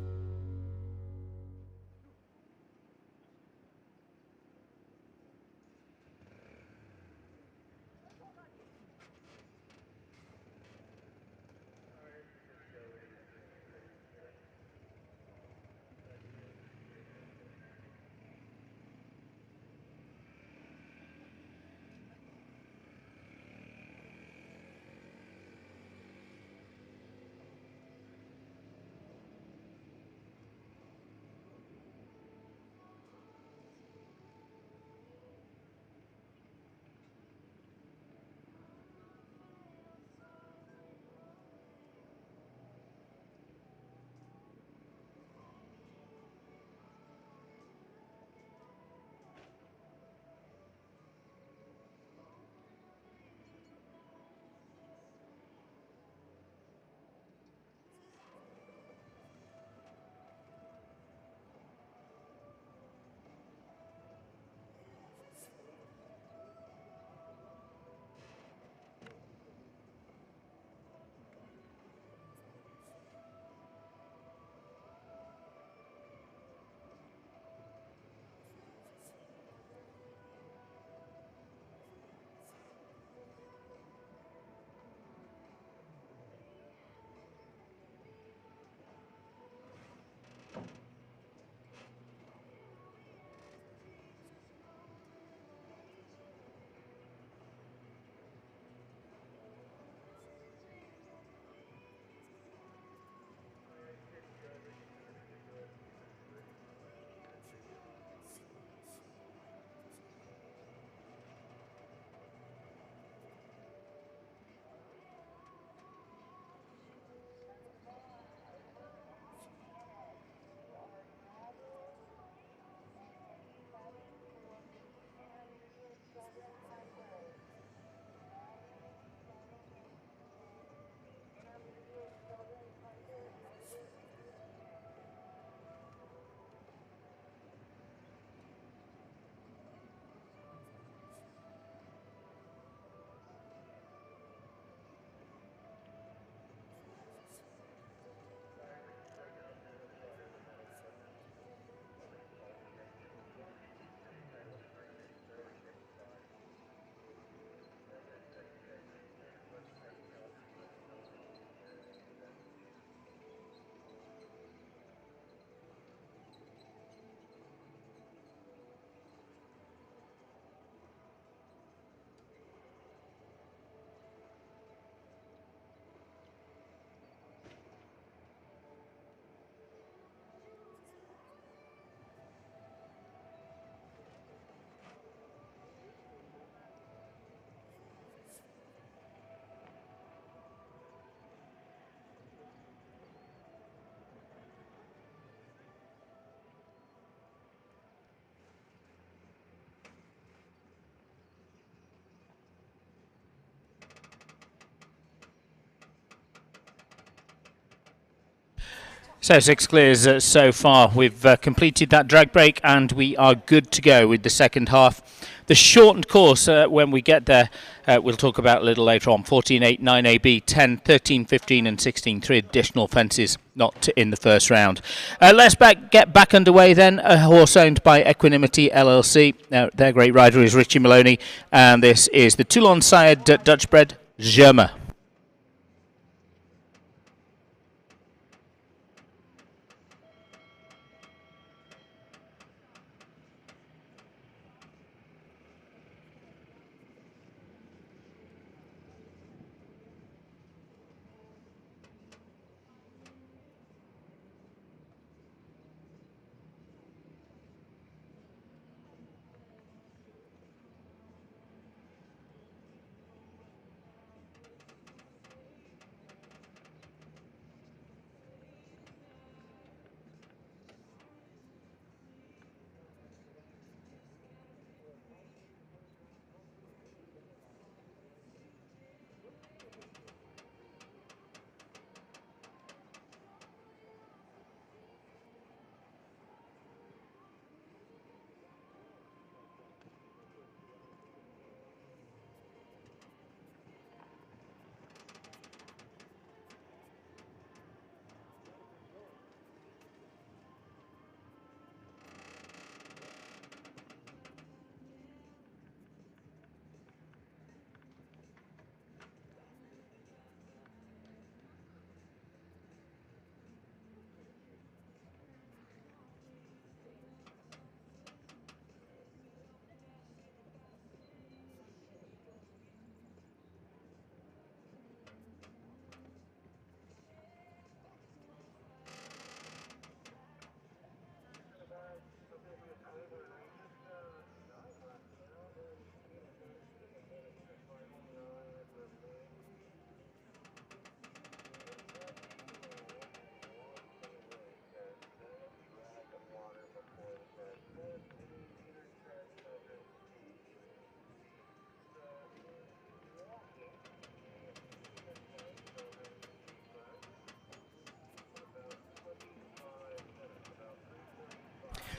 So 6 clears so far. We've completed that drag break and we are good to go with the second half. The shortened course, when we get there, we'll talk about a little later on. 14-8, 9AB, 10, 13, 15 and 16. 3 additional fences not in the first round. Let's get back underway then. A horse owned by Equanimity LLC. Their great rider is Richie Maloney, and this is the Toulon-sired Dutch bred Germa.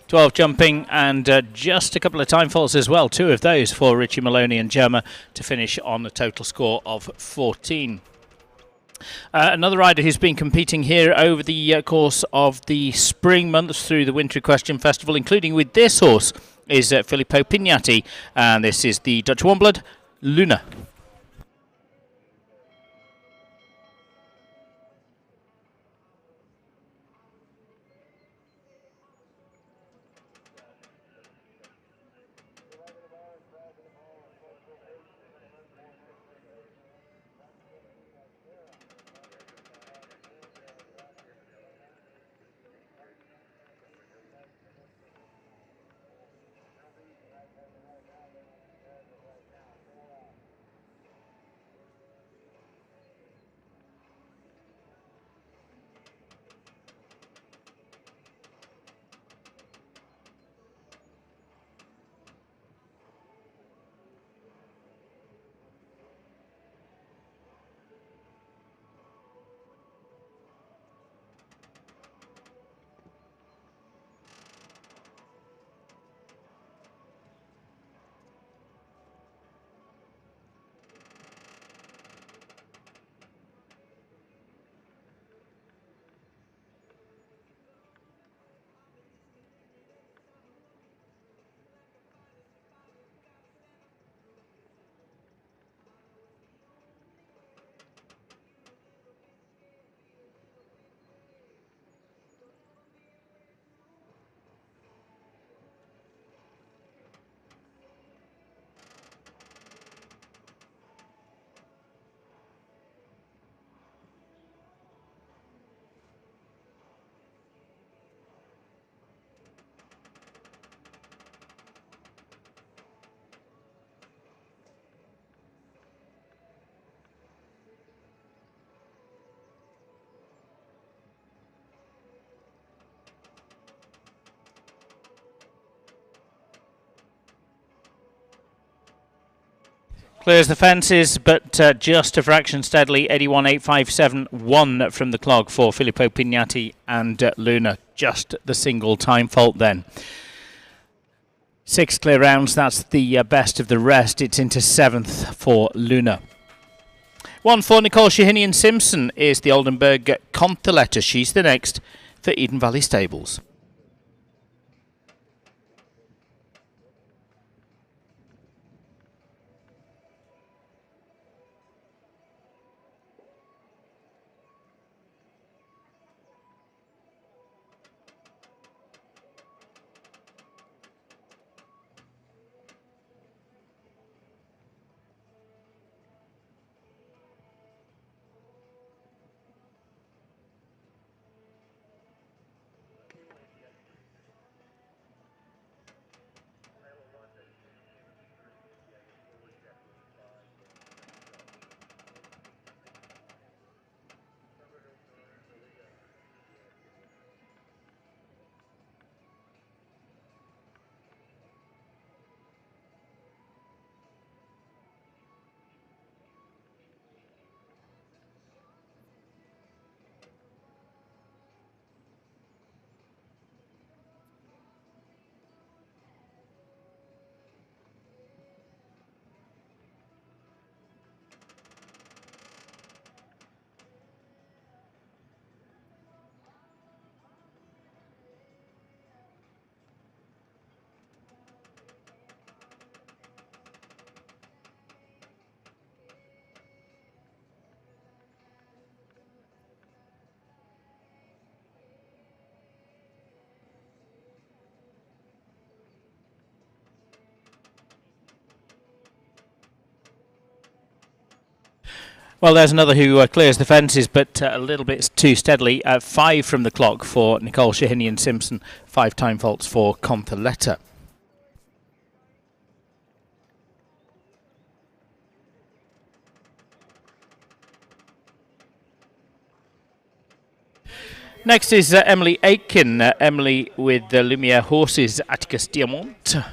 .12 jumping and just a couple of time faults as well. 2 of those for Richie Maloney and Germa to finish on a total score of 14. Another rider who's been competing here over the course of the spring months through the Winter Equestrian Festival, including with this horse, is Filippo Pignati, and this is the Dutch Warmblood, Luna. Clears the fences, but just a fraction steadily. 81.857.1 from the clog for Filippo Pignatti and Luna. Just the single time fault then. 6 clear rounds, that's the best of the rest. It's into 7th for Luna. 1 for Nicole Shahinian Simpson is the Oldenburg Conthaletta. She's the next for Eden Valley Stables. Well, there's another who clears the fences, but a little bit too steadily. 5 from the clock for Nicole Shahinian Simpson. 5 time faults for Conthaletta. Next is Emily Aitken. Emily with the Lumiere horses, Atticus Diamant.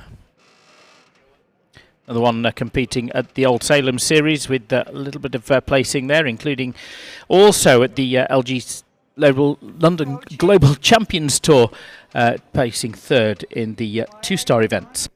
Another one competing at the Old Salem Series with a little bit of placing there, including also at the LG London Global Champions Tour, placing 3rd in the 2-star events.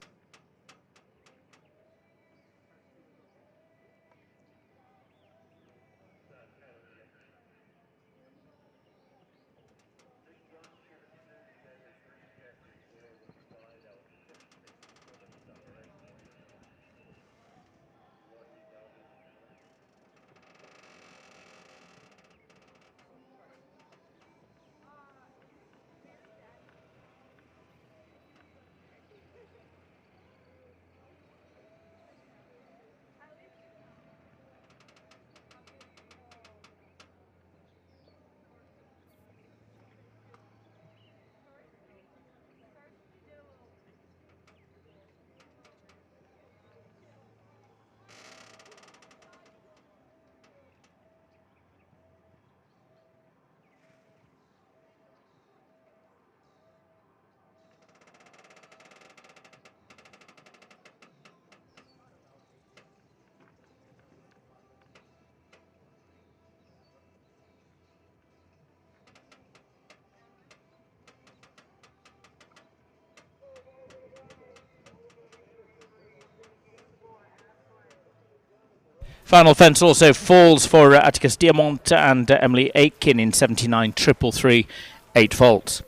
Final fence also falls for Atticus Diamant and Emily Aitken in 79.333, 8 faults.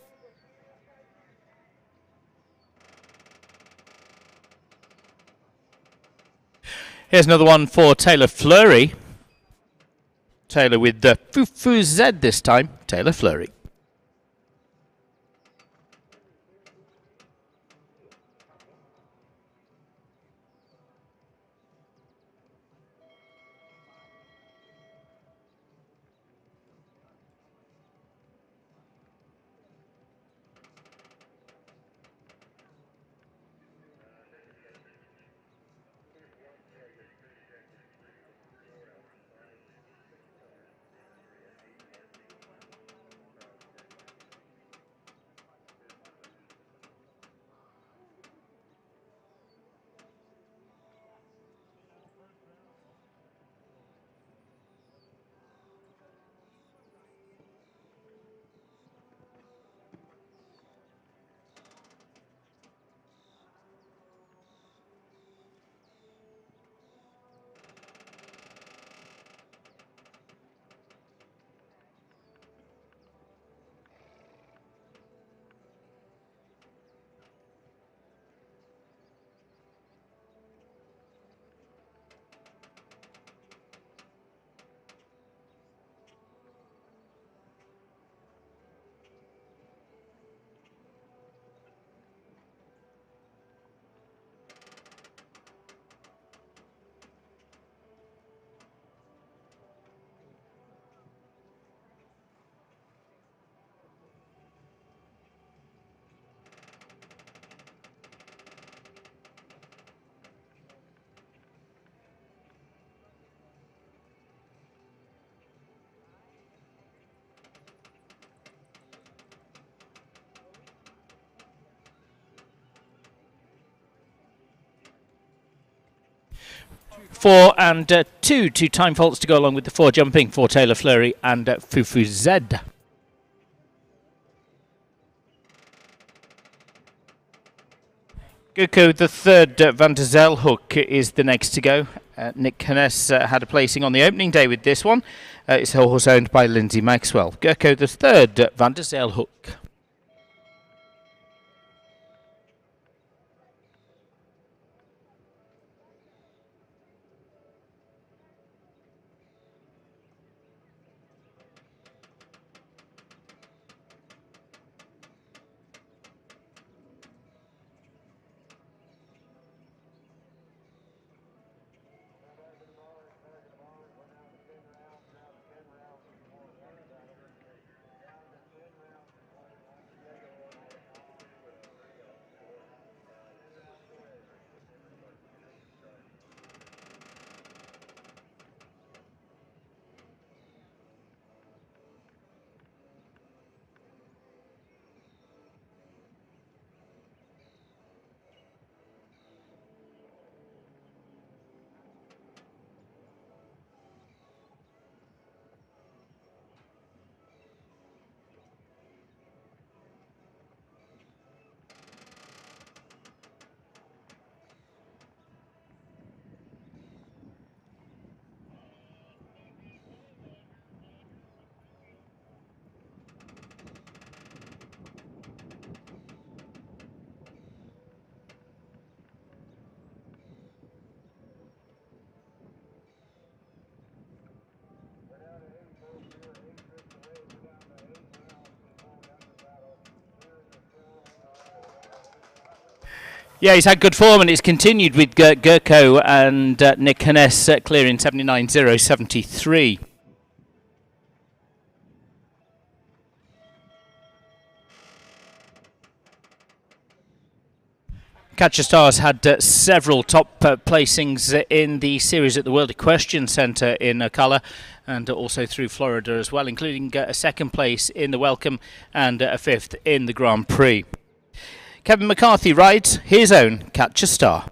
Here's another one for Taylor Fleury. Taylor with the Fufu Z this time, Taylor Fleury. 4 and 2 time faults to go along with the 4 jumping for Taylor Fleury and Fufu Z. Gurko, the third Van der Zel hook is the next to go. Nick Hanness had a placing on the opening day with this one. It's a horse owned by Lindsay Maxwell. Gurko, the third Van der Zel hook. Yeah, he's had good form and it's continued with Gurko and Nick Hanness clearing 79.073. Catcher Stars had several top placings in the series at the World Equestrian Centre in Ocala and also through Florida as well, including a second place in the Welcome and a fifth in the Grand Prix. Kevin McCarthy rides his own Catcher Star.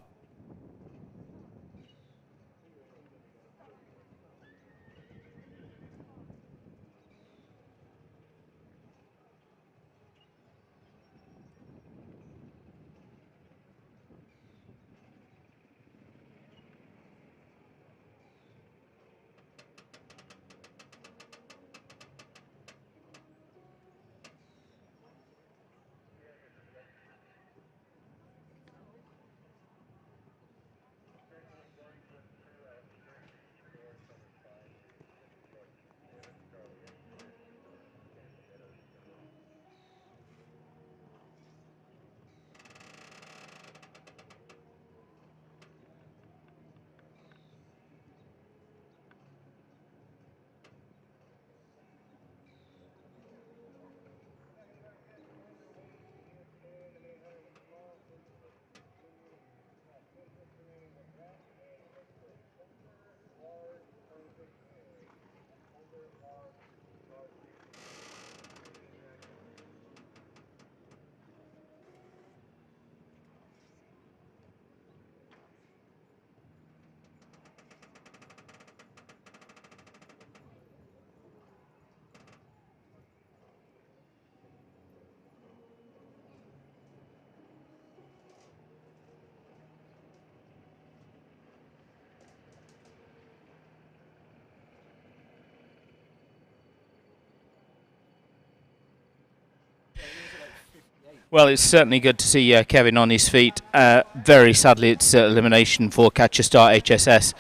Well, it's certainly good to see Kevin on his feet. Very sadly, it's elimination for Catcher Star HSS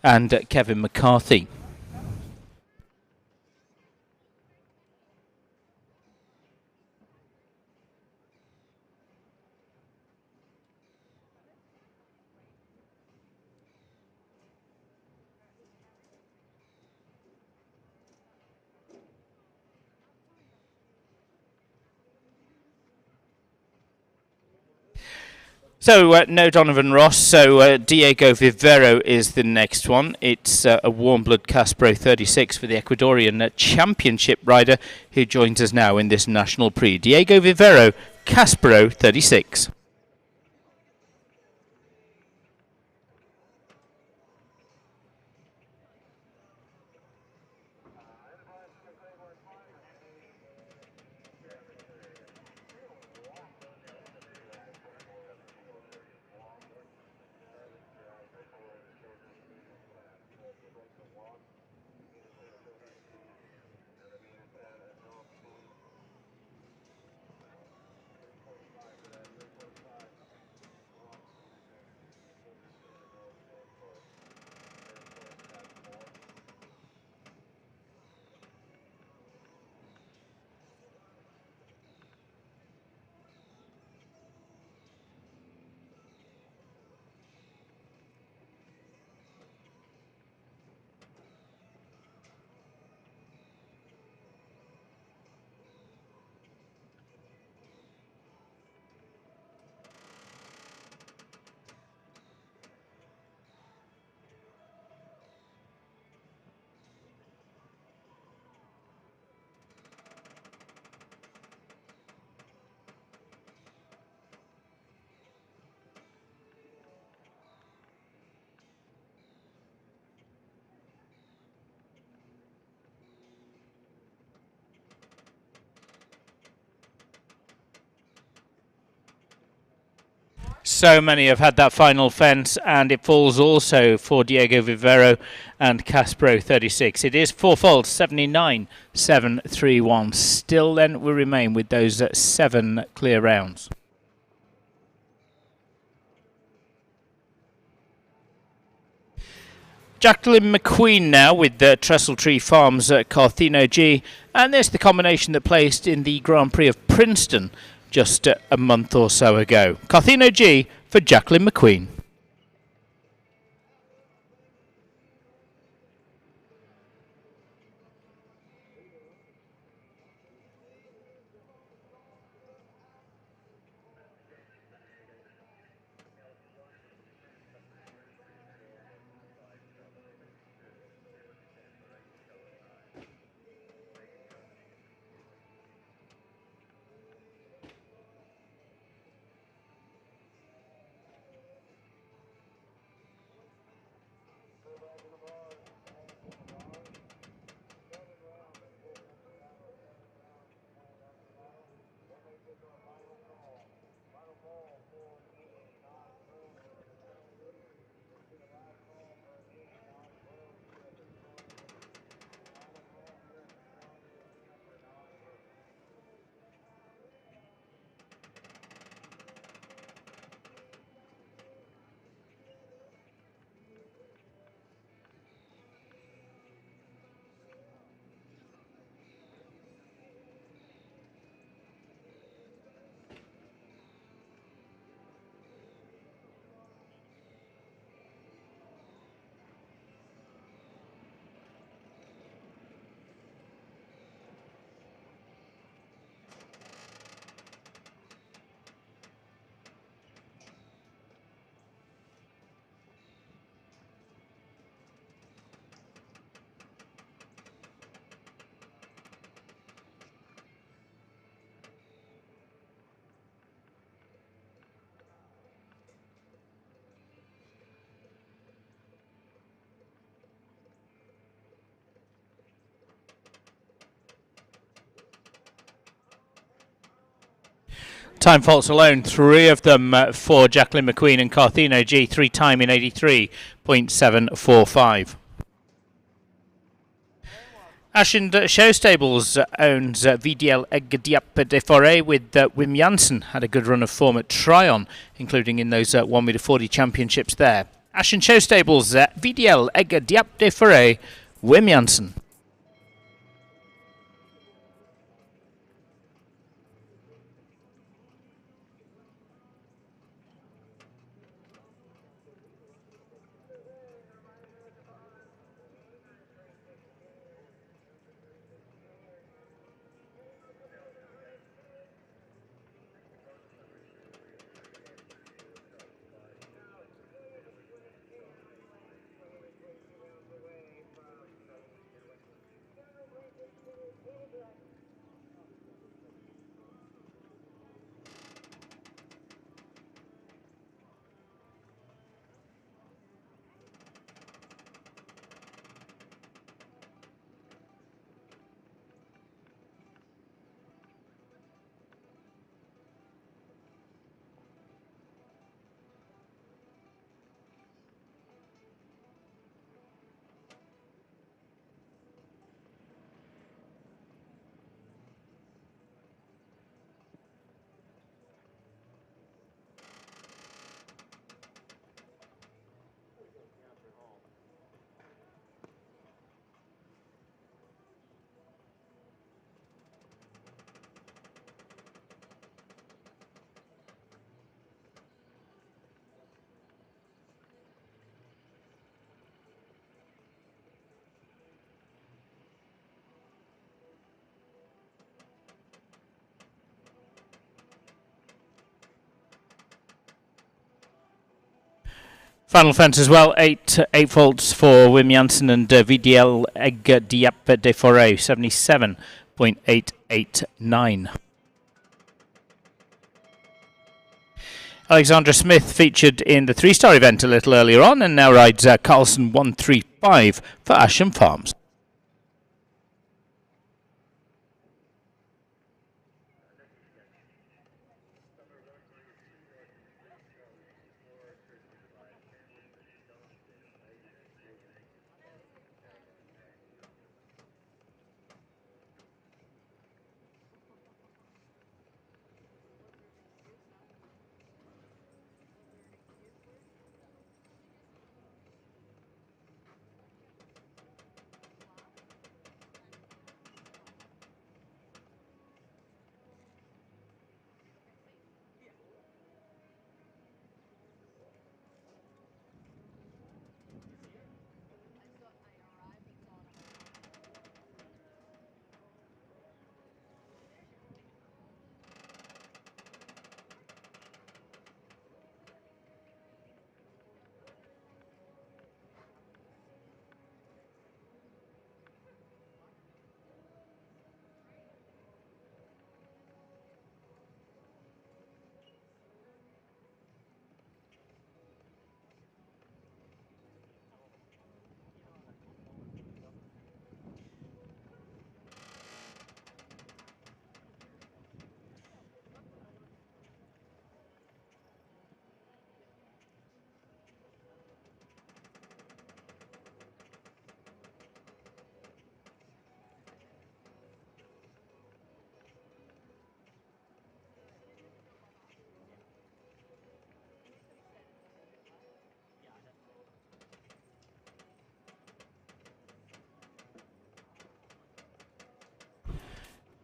and Kevin McCarthy. So, no Donovan Ross, so Diego Vivero is the next one. It's a Warm Blood Caspro 36 for the Ecuadorian championship rider who joins us now in this National Prix. Diego Vivero, Caspro 36. So many have had that final fence, and it falls also for Diego Vivero and Caspro 36. It is 4 faults, 79.731. Still then we remain with those 7 clear rounds. Jacqueline McQueen now with the Trestle Tree Farms at Cartheno G, and there's the combination that placed in the Grand Prix of Princeton just a month or so ago. Cartheno G for Jacqueline McQueen. Time faults alone, 3 of them for Jacqueline McQueen and Cartheno G, 3 time in 83.745. Ashend Show Stables owns VDL Egdiap de Forêt with Wim Janssen. Had a good run of form at Tryon, including in those 1m40 championships there. Ashend Show Stables, VDL Egdiap de Forêt, Wim Janssen. Final fence as well, 8 faults for Wim Janssen and VDL Egdiap de Forêt, 77.889. Alexandra Smith featured in the 3-star event a little earlier on and now rides Carlson 135 for Asham Farms.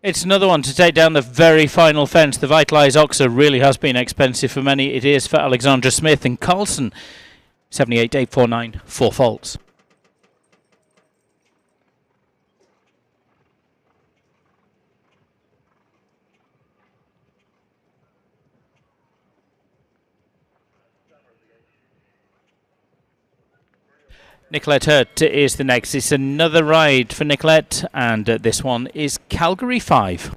It's another one to take down the very final fence. The Vitalize Oxer really has been expensive for many. It is for Alexandra Smith and Carlson. 78.849, 4 faults. Nicolette Hurt is the next. It's another ride for Nicolette, and this one is Calgary 5.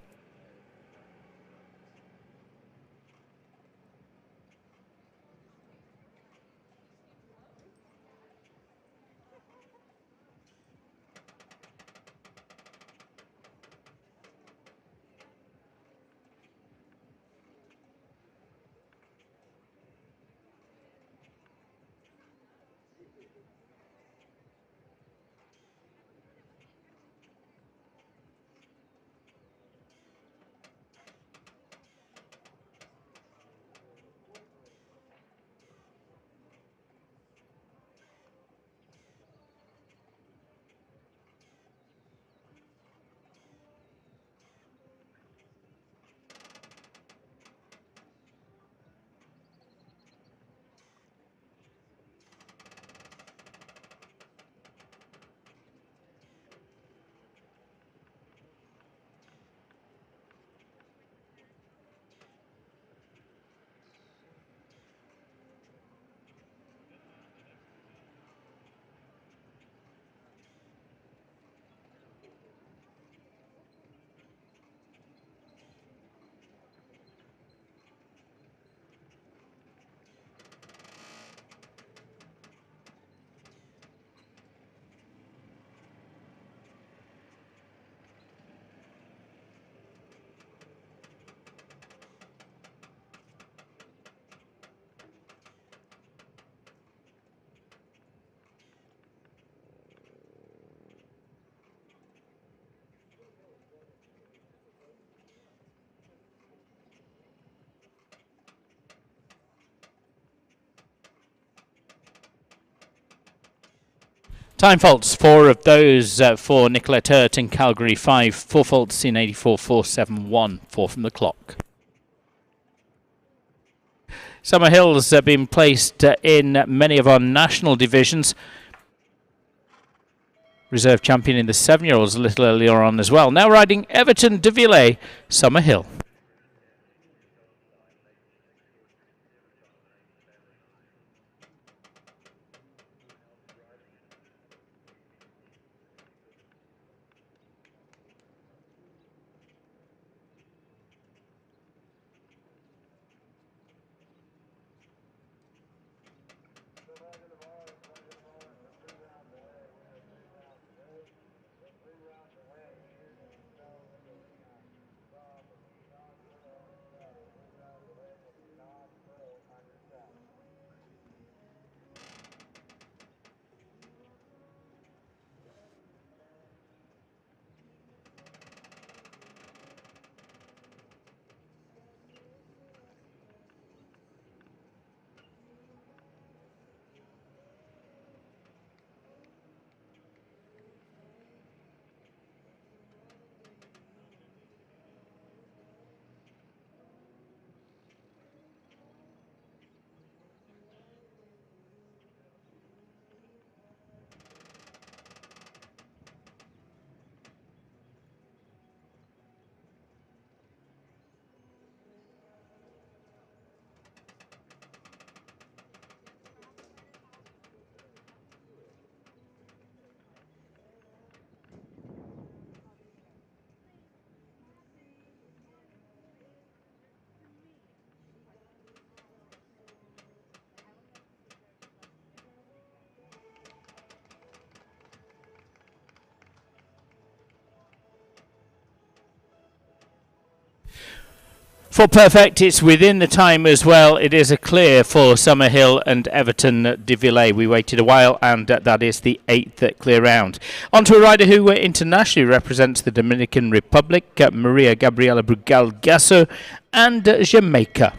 Time faults, 4 of those for Nicolette Hurt in Calgary 5. 4 faults in 84.471, 4 from the clock. Summer Hill's been placed in many of our national divisions. Reserve champion in the 7-year-olds a little earlier on as well. Now riding Everton de Villers, Summer Hill. For perfect, it's within the time as well. It is a clear for Summerhill and Everton de Villers. We waited a while, and that is the 8th clear round. On to a rider who internationally represents the Dominican Republic, Maria Gabriela Brugal Gasso, and Jamaica.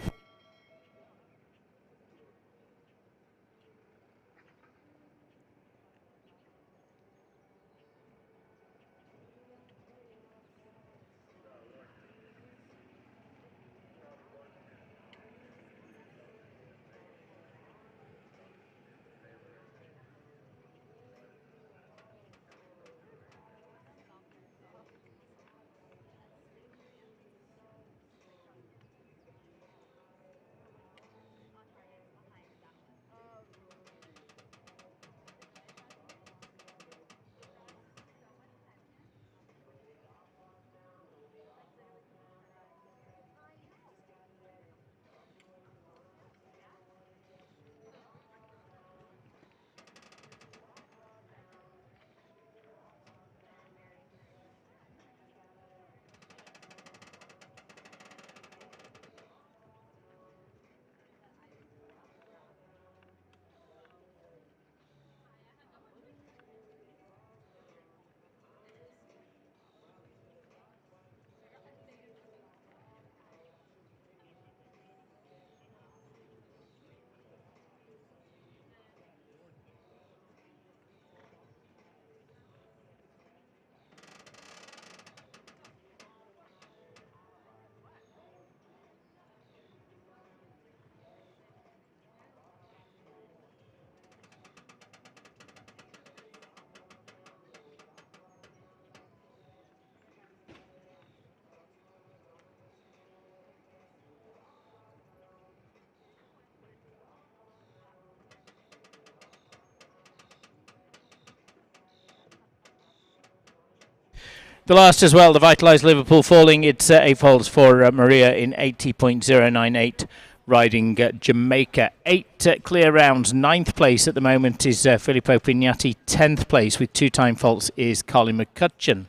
The last as well, the Vitalised Liverpool falling. It's 8 faults for Maria in 80.098, riding Jamaica. 8 clear rounds. 9th place at the moment is Filippo Pignatti. 10th place with 2 time faults is Carly McCutcheon.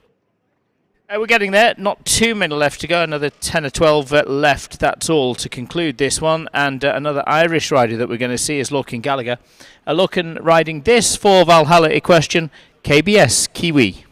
We're getting there. Not too many left to go. Another 10 or 12 left. That's all to conclude this one. And another Irish rider that we're going to see is Lorcan Gallagher. Lorcan riding this for Valhalla Equestrian, KBS Kiwi.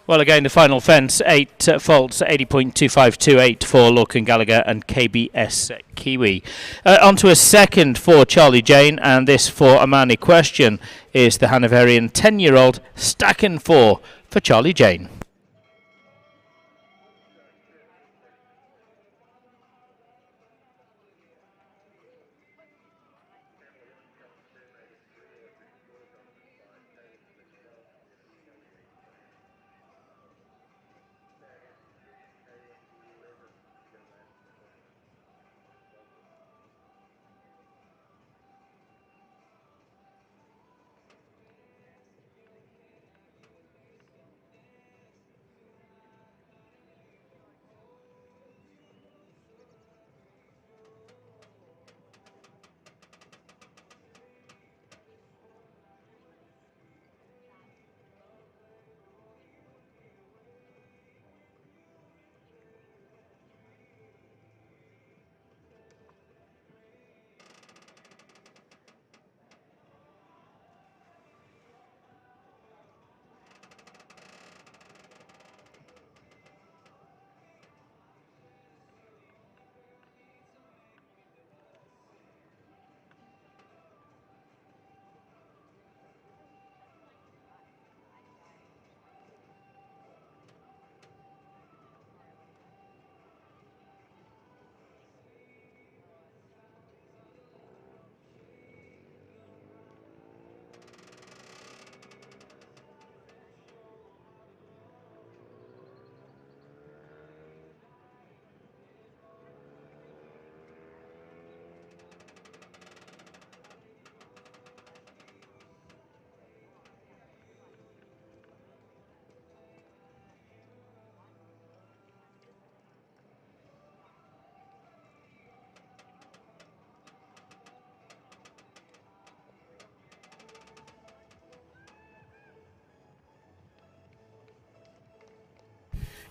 Well, again, the final fence, 8 faults, 80.2528 for Lorcan Gallagher and KBS Kiwi. Onto a second for Charlie Jane, and this for Amani Question is the Hanoverian 10-year-old Stacken 4 for Charlie Jane.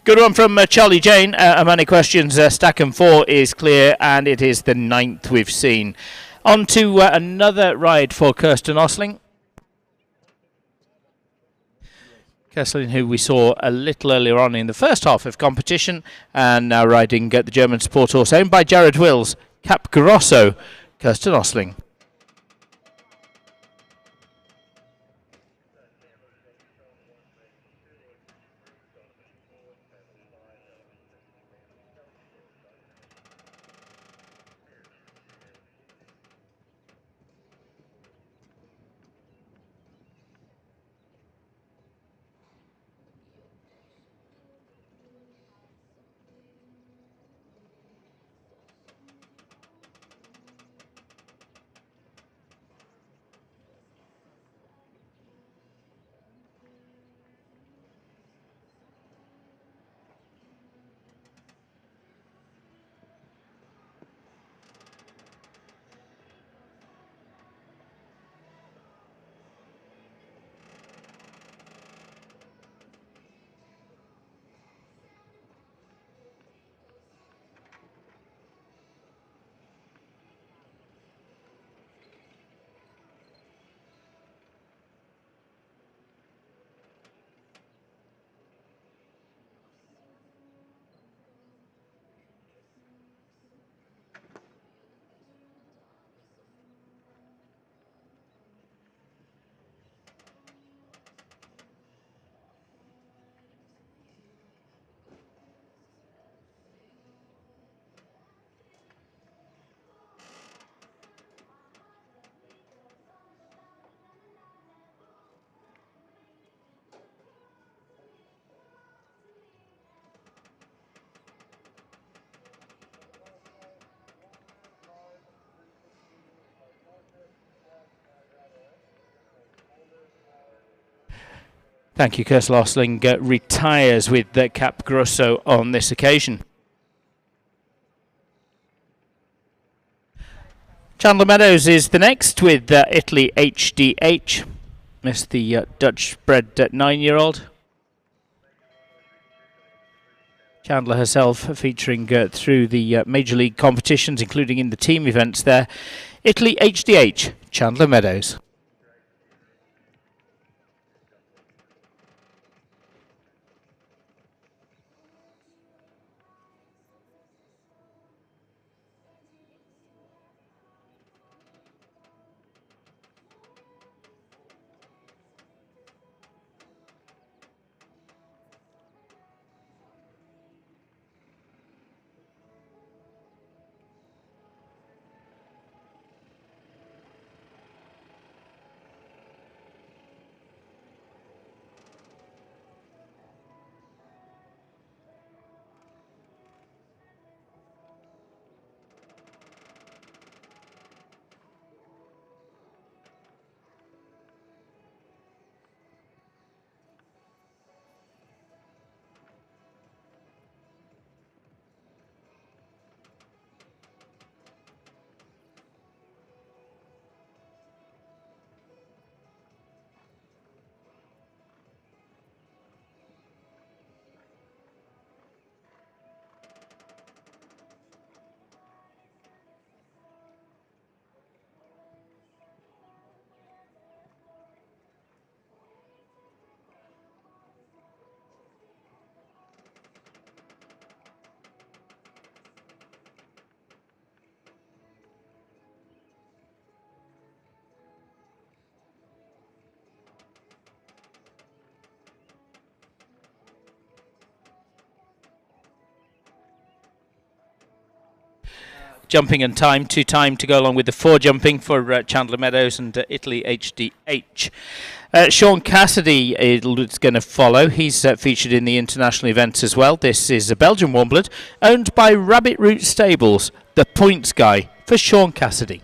Good one from Charlie Jane. Amani Questions, Stacken 4 is clear, and it is the 9th we've seen. On to another ride for Kirsten Osling. Kirsten, who we saw a little earlier on in the first half of competition, and now riding the German sport horse owned by Jared Wills, Cap Grosso, Kirsten Osling. Thank you, Kersel Osling retires with the Cap Grosso on this occasion. Chandler Meadows is the next with Italy HDH. That's the Dutch-bred 9-year-old. Chandler herself featuring through the Major League competitions, including in the team events there. Italy HDH, Chandler Meadows. Jumping and time to go along with the 4 jumping for Chandler Meadows and Italy HDH. Sean Cassidy is going to follow. He's featured in the international events as well. This is a Belgian warm blood owned by Rabbit Root Stables, the points guy for Sean Cassidy.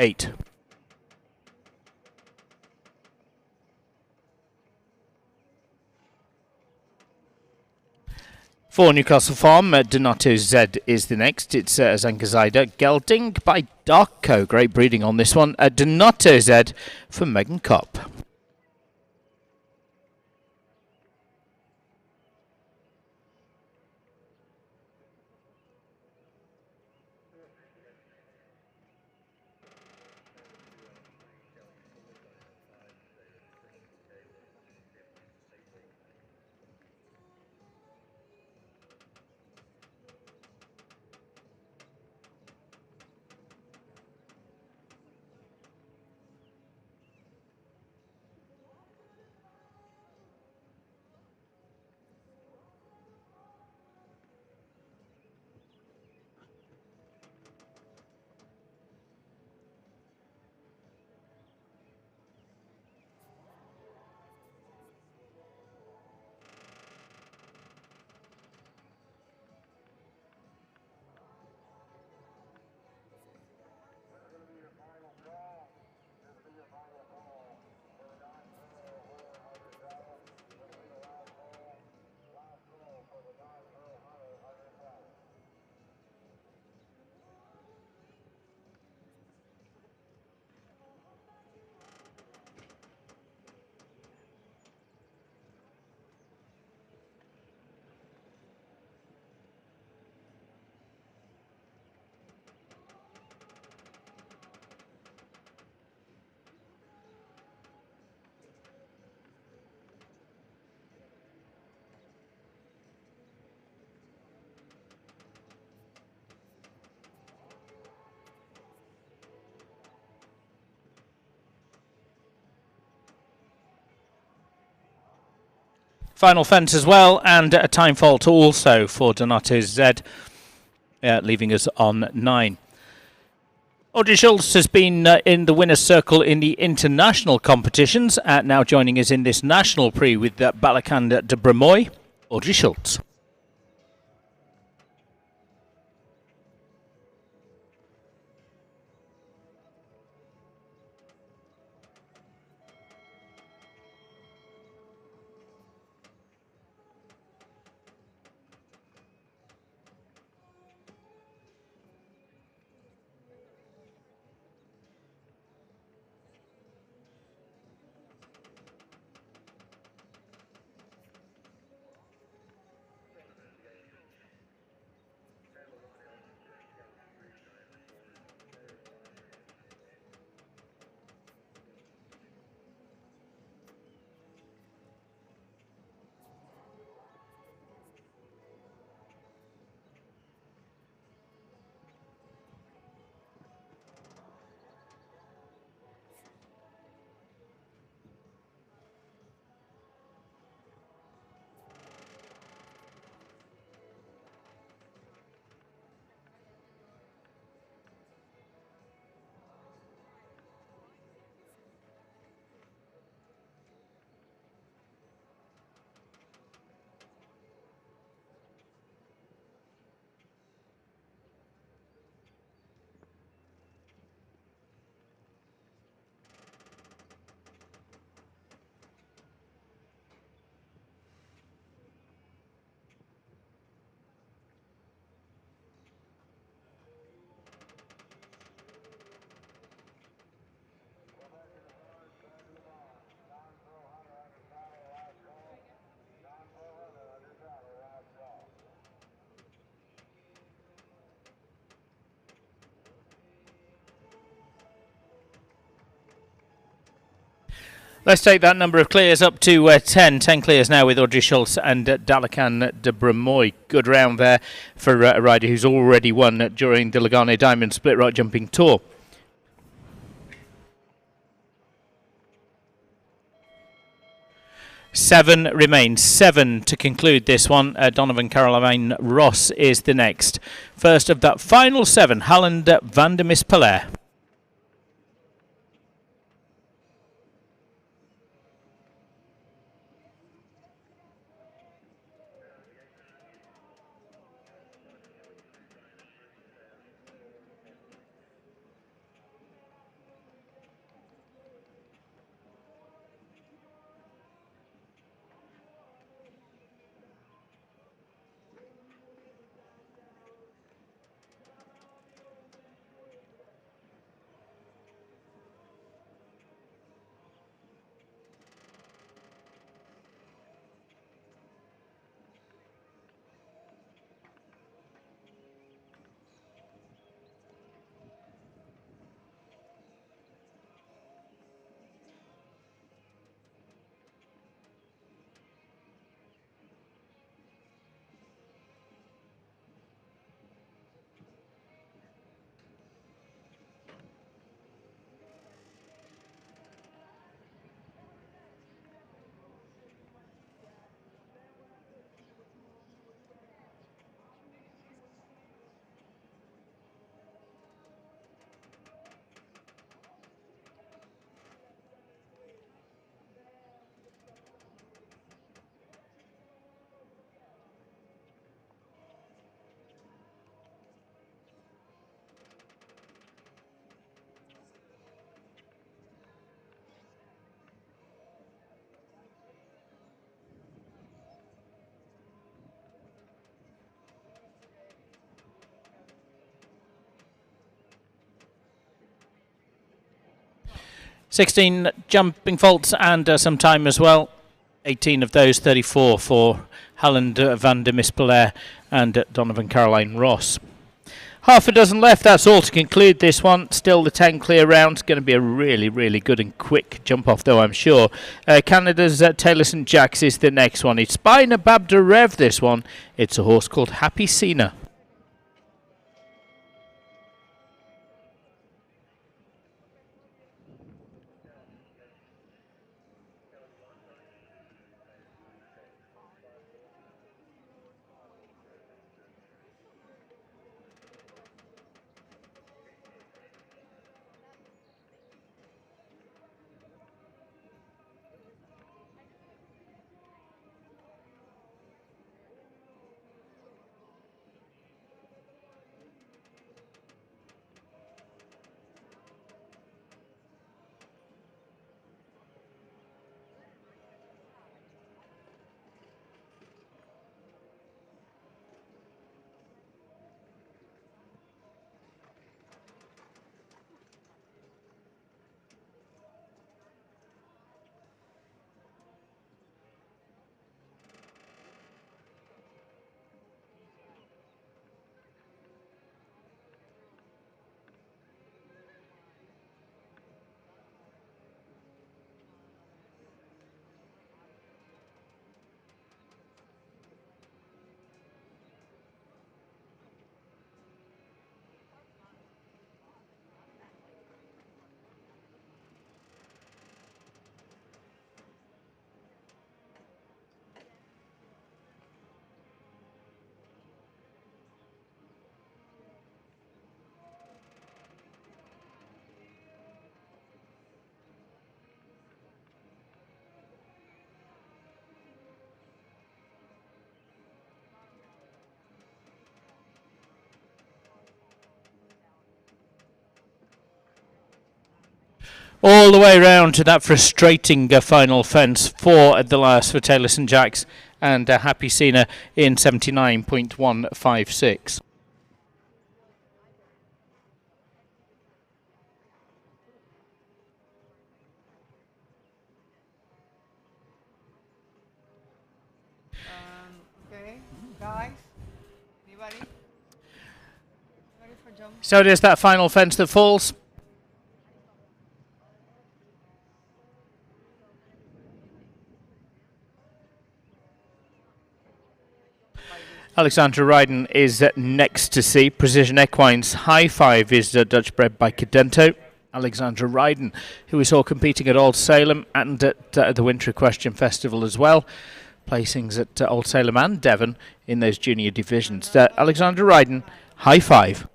Eight. For Newcastle Farm, Donato Z is the next. It's Zankazaida Gelding by Darko. Great breeding on this one. Donato Z for Megan Kopp. Final fence as well, and a time fault also for Donato Z, leaving us on 9. Audrey Schultz has been in the winner's circle in the international competitions, now joining us in this National Prix with Balakan de Bremoy. Audrey Schultz. Let's take that number of clears up to 10. 10 clears now with Audrey Schultz and Dalakan de Bremoy. Good round there for a rider who's already won during the Lugano Diamond Split Rock Jumping Tour. Seven remains. 7 to conclude this one. Donovan Caroline Ross is the next. First of that final 7, Holland van der Mispelaar. $16 jumping faults and some time as well. 18 of those, 34 for Holland van der Mispelaar and Donovan Caroline Ross. Half a dozen left, that's all to conclude this one. Still the 10 clear round. Going to be a really, really good and quick jump off though, I'm sure. Canada's Taylor St. Jacks is the next one. It's by Nabab de Rev, this one. It's a horse called Happy Sina. All the way round to that frustrating final fence for the last for Taylor St Jacks and Happy Sina in 79.156. Okay, guys, anybody? Ready for jump? So it is that final fence that falls. Alexandra Ryden is next to see. Precision Equines High Five is Dutch bred by Cadento. Alexandra Ryden, who we saw competing at Old Salem and at the Winter Equestrian Festival as well. Placings at Old Salem and Devon in those junior divisions. Alexandra Ryden, High Five.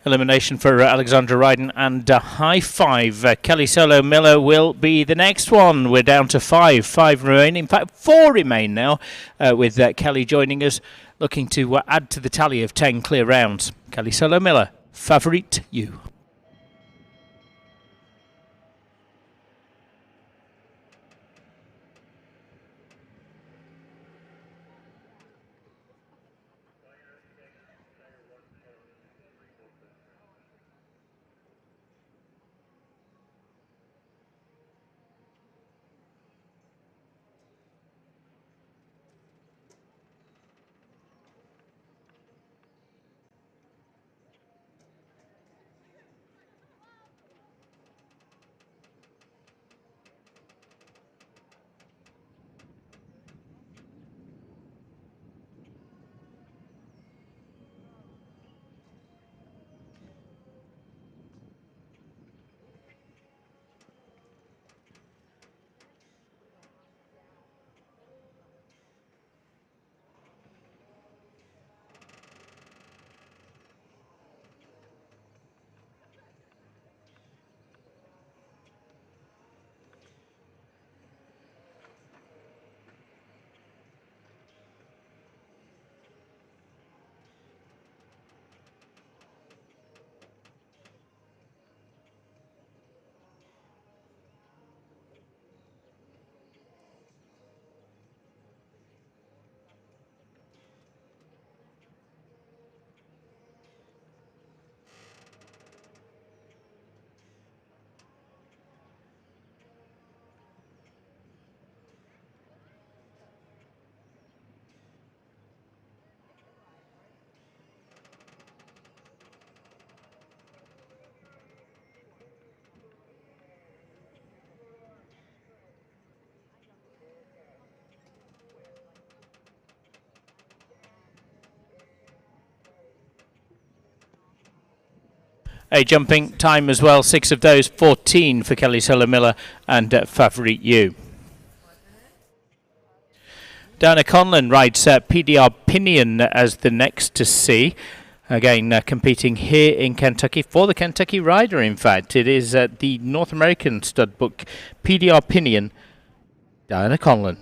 Elimination for Alexandra Ryden and High Five. Kelly Solo Miller will be the next one. We're down to five. Five remain. In fact, four remain now with Kelly joining us, looking to add to the tally of 10 clear rounds. Kelly Solo Miller, Favorite You. A jumping time as well, 6 of those, 14 for Kelly Solo Miller and Favorite You. Diana Conlon rides PDR Pinion as the next to see. Again, competing here in Kentucky for the Kentucky Rider, in fact. It is the North American stud book PDR Pinion, Diana Conlon.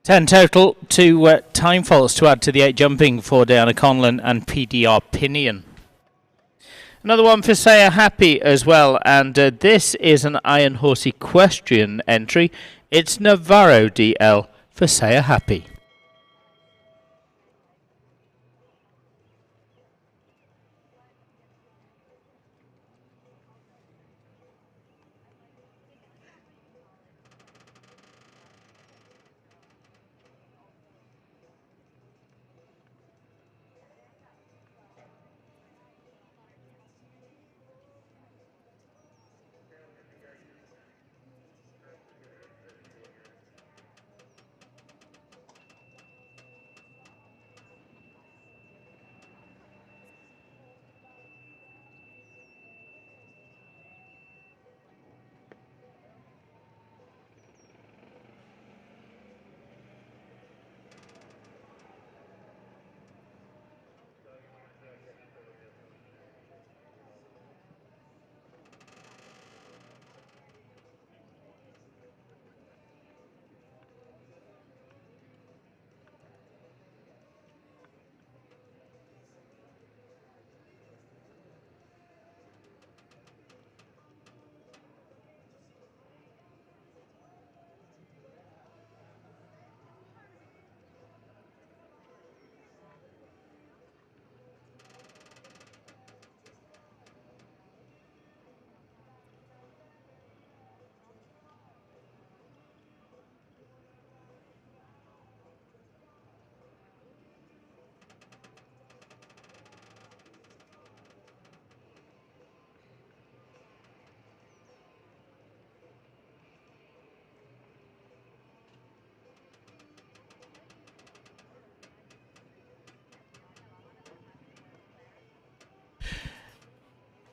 10 total, 2 time faults to add to the 8 jumping for Diana Conlon and PDR Pinion. Another one for Saya Happy as well, and this is an Iron Horse Equestrian entry. It's Navarro DL for Saya Happy.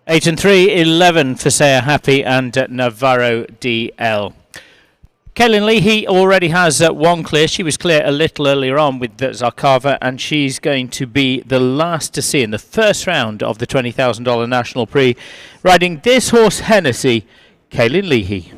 Eight and 3, 11 for Saya Happy and Navarro DL. Kaylin Leahy already has one clear. She was clear a little earlier on with Zarkava, and she's going to be the last to see in the first round of the $20,000 National Prix, riding this horse Hennessy, Kaylin Leahy.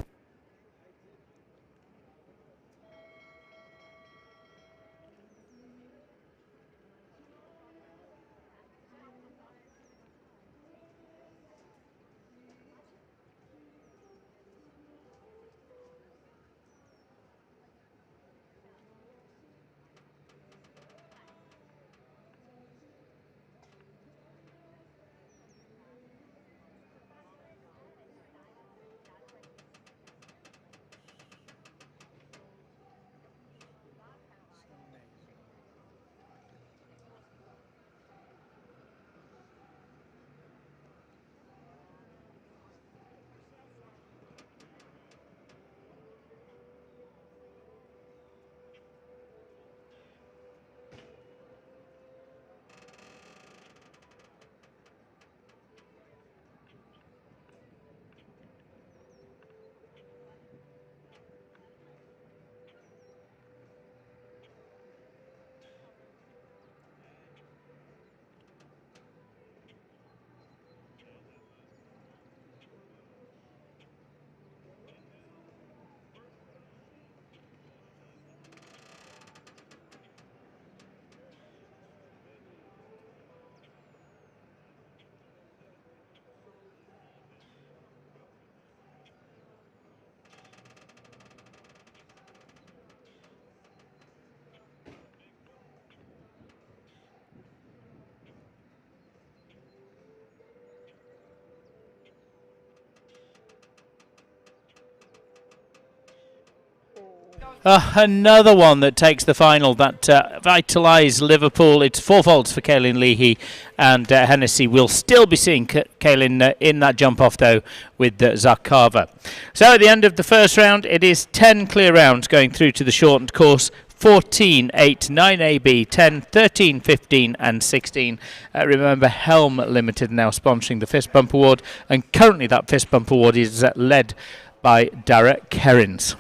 Another one that takes the final, that Vitalise Liverpool. It's 4 faults for Kaylin Leahy, and Hennessy will still be seeing Kaylin in that jump off, though, with Zarkava. So at the end of the first round, it is 10 clear rounds going through to the shortened course. 14, 8, 9 AB, 10, 13, 15 and 16. Remember, Helm Limited now sponsoring the Fist Bump Award, and currently that Fist Bump Award is led by Derek Kerrins.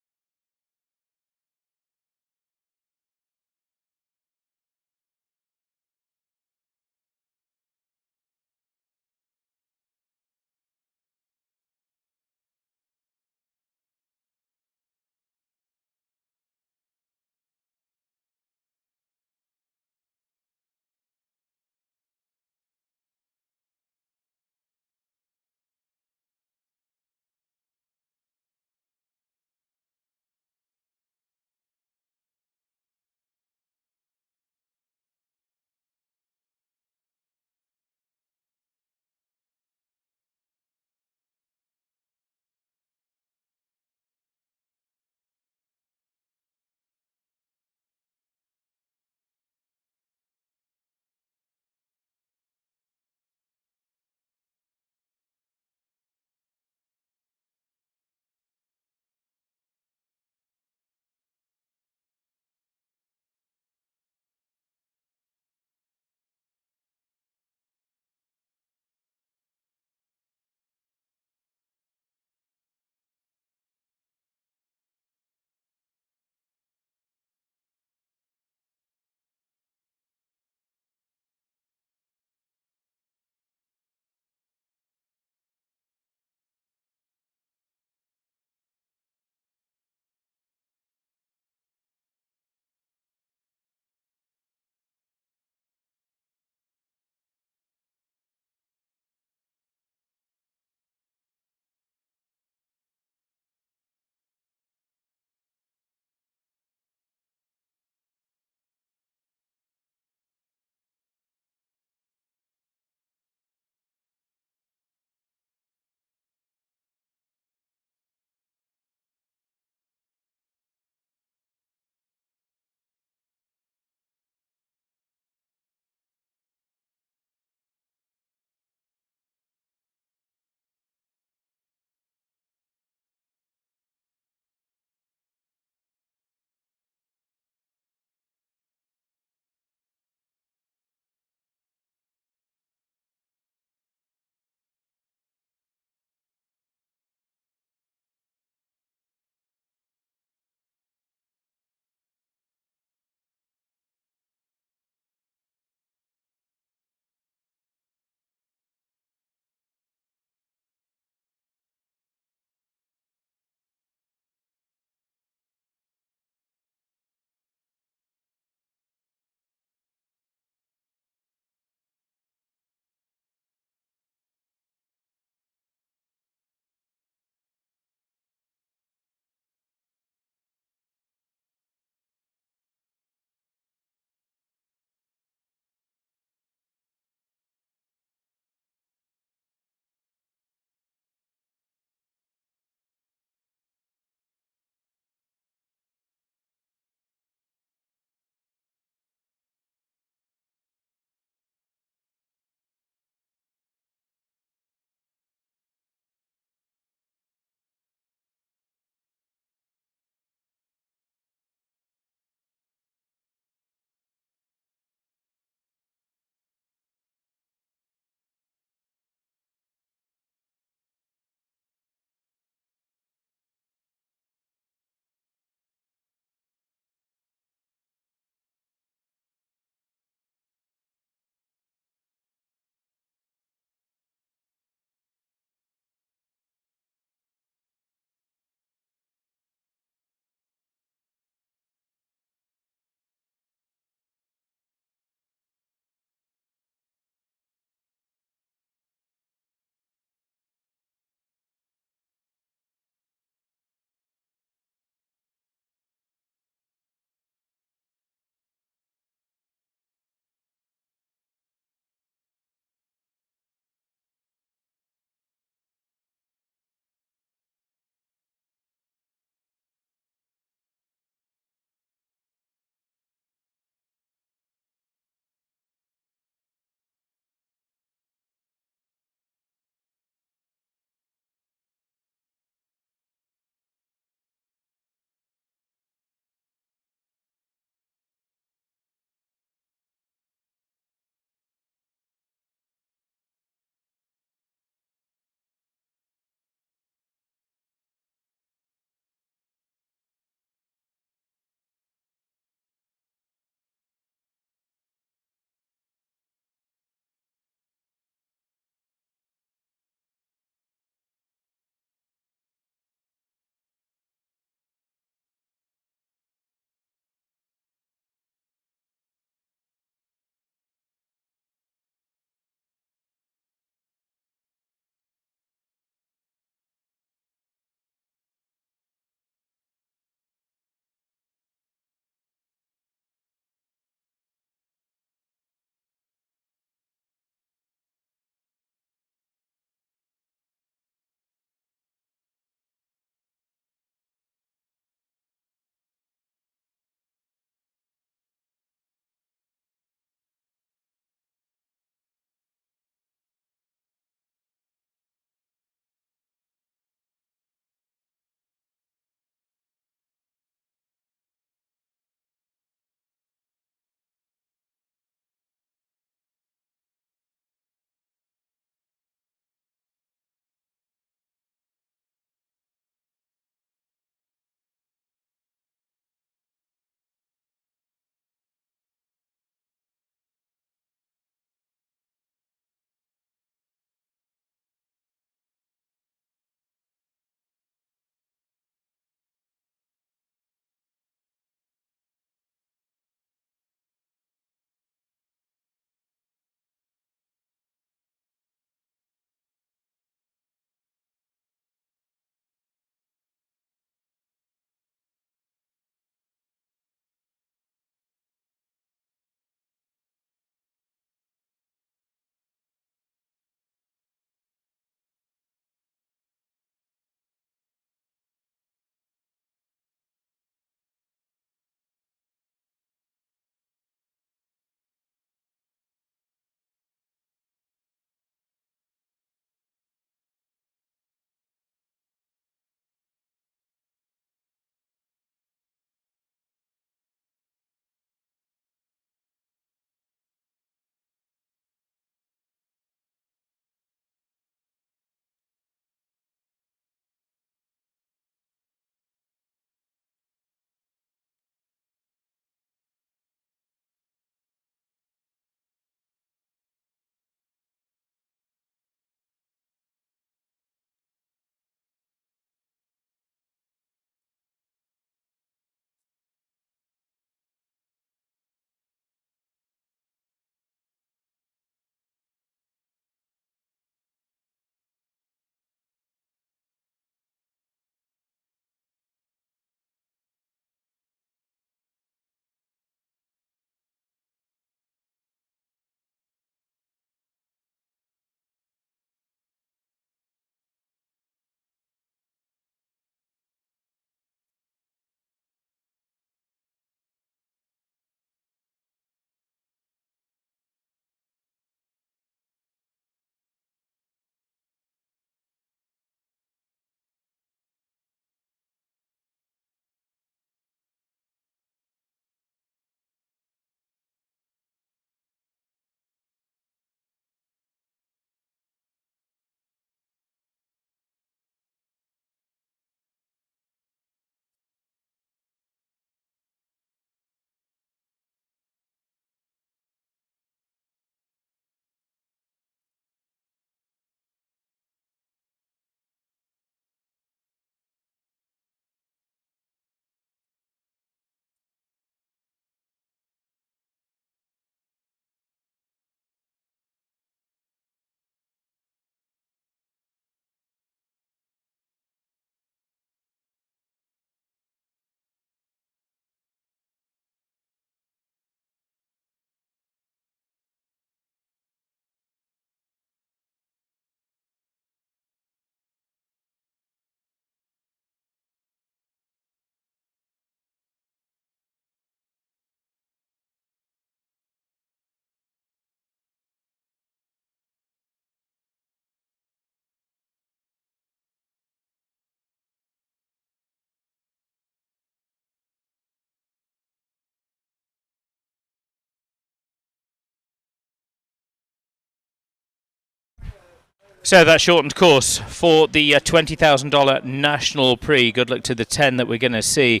So that shortened course for the $20,000 National Prix. Good luck to the 10 that we're going to see.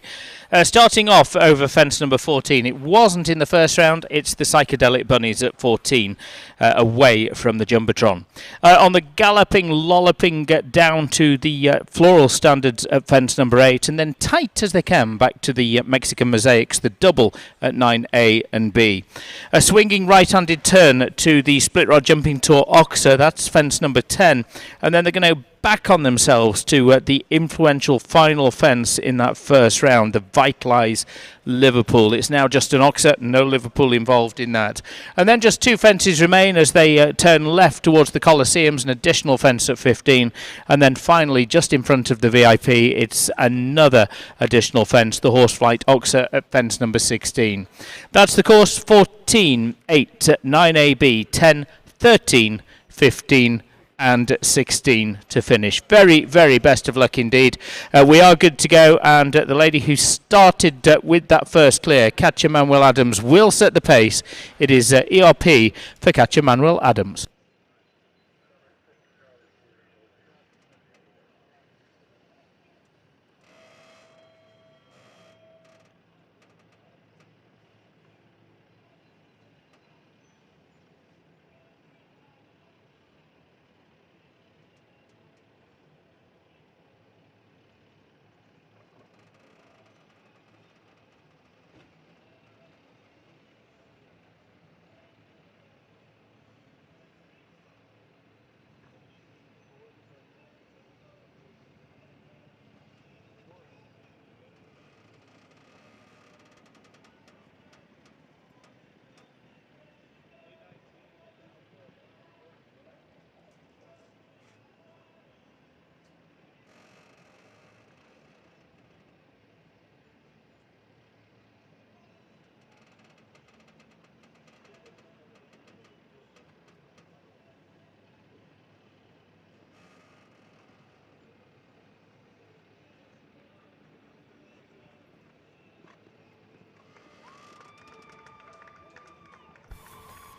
Starting off over fence number 14. It wasn't in the first round. It's the Psychedelic Bunnies at 14, away from the Jumbotron. On the galloping, lolloping down to the floral standards at fence number 8, and then tight as they can back to the Mexican Mosaics, the double at 9A and B. A swinging right-handed turn to the split rod jumping tour Oxer. That's fence number 10, and then they're going to back on themselves to the influential final fence in that first round, the Vitalise Liverpool. It's now just an Oxer, no Liverpool involved in that. And then just 2 fences remain as they turn left towards the Coliseums, an additional fence at 15, and then finally just in front of the VIP it's another additional fence, the Horseflight Oxer at fence number 16. That's the course: 14, 8, 9AB, 10, 13, 15 and 16 to finish. Very, very best of luck indeed. We are good to go, and the lady who started with that first clear, Katja Manuel Adams, will set the pace. It is ERP for Katja Manuel Adams.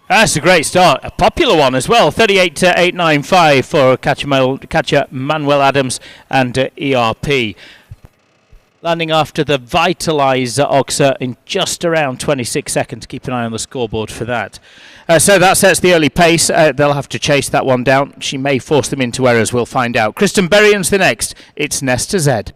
That's a great start. A popular one as well. 38.895 for Katja Manuel Adams and ERP. Landing after the Vitalise Oxer in just around 26 seconds. Keep an eye on the scoreboard for that. So that sets the early pace. They'll have to chase that one down. She may force them into errors. We'll find out. Kristen Berrien's the next. It's Nesta Z.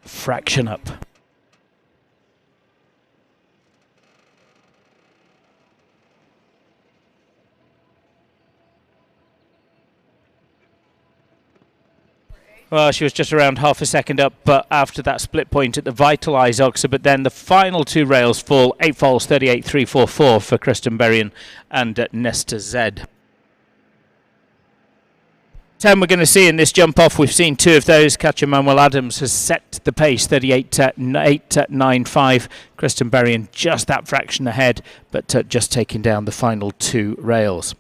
Fraction up. Well, she was just around half a second up, but after that split point at the Vitalise Oxer, but then the final 2 rails fall, 8 falls, 38.344 for Kristen Berrien and Nesta Z. 10 we're going to see in this jump off. We've seen 2 of those. Katja Manuel Adams has set the pace, 38.895. Kristen Berrien just that fraction ahead, but just taking down the final 2 rails.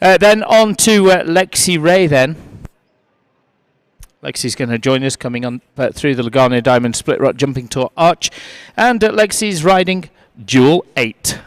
Then on to Lexi Ray then. Lexi's going to join us coming on through the Lugano Diamond Split Rock Jumping Tour Arch. And Lexi's riding Jewel 8.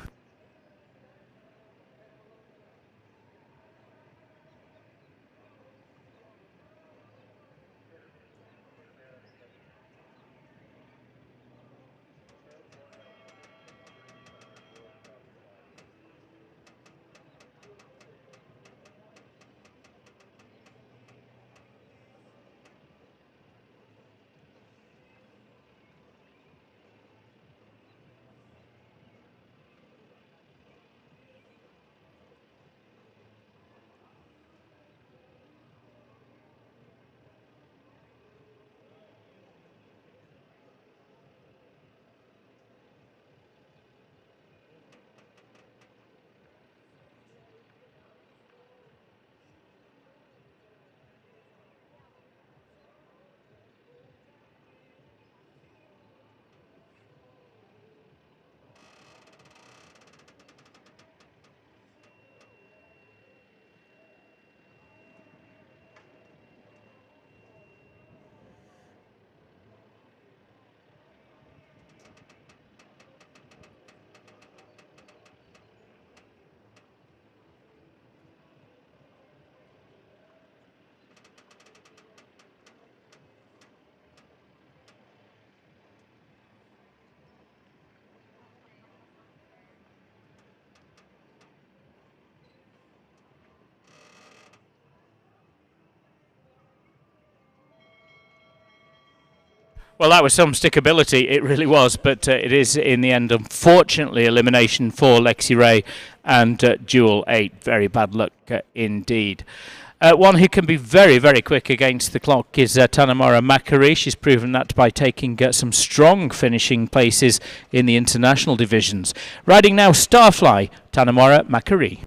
Well, that was some stickability, it really was, but it is in the end, unfortunately, elimination for Lexi Ray and Jewel 8. Very bad luck indeed. One who can be very, very quick against the clock is Tanamara Makari. She's proven that by taking some strong finishing places in the international divisions. Riding now Starfly, Tanamara Makari.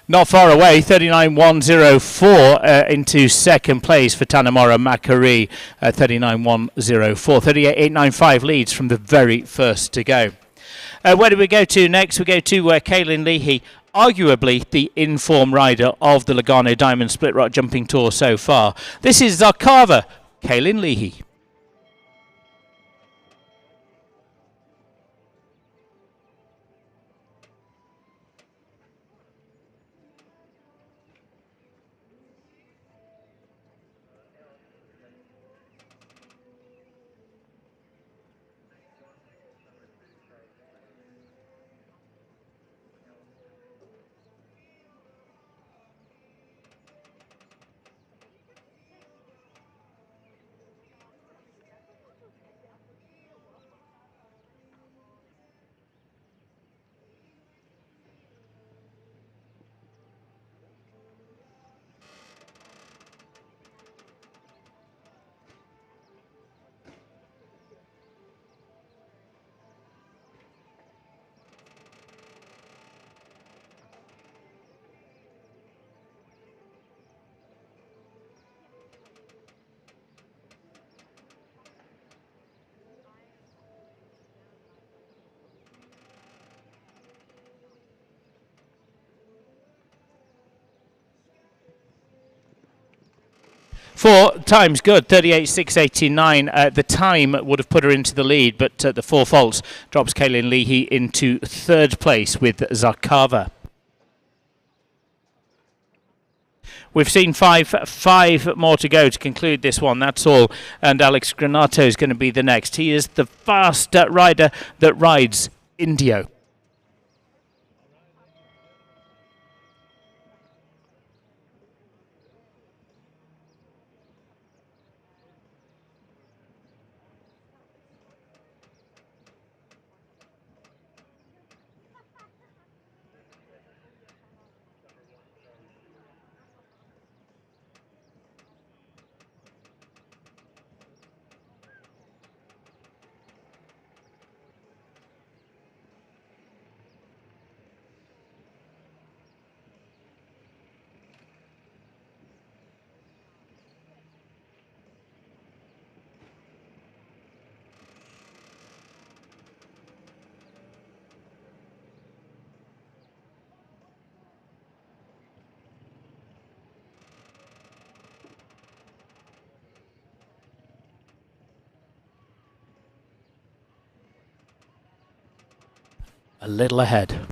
Not far away, 39.104 into second place for Tanamara Makari, 39.104. 38.895 leads from the very first to go. Where do we go to next? We go to Kaylin Leahy, arguably the in-form rider of the Lugano Diamond Split Rock Jumping Tour so far. This is Zarkava, Kaylin Leahy. Four times good, 38.689. The time would have put her into the lead, but the four faults drops Kaylin Leahy into third place with Zarkava. We've seen five more to go to conclude this one, that's all. And Alex Granato is going to be the next. He is the fast rider that rides Indio. A little ahead.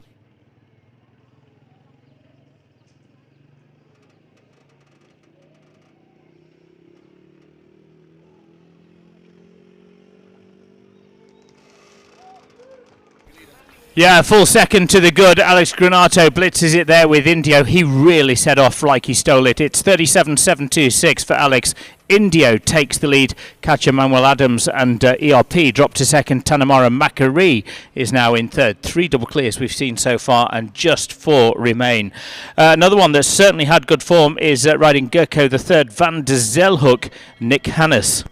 Yeah, full second to the good. Alex Granato blitzes it there with Indio. He really set off like he stole it. It's 37.726 for Alex Indio takes the lead. Catcher Manuel Adams and ERP drop to second. Tanamara Macari is now in third. 3 double clears we've seen so far, and just 4 remain. Another one that's certainly had good form is riding Gurko the third, Van der Zelhoek, Nick Hannes.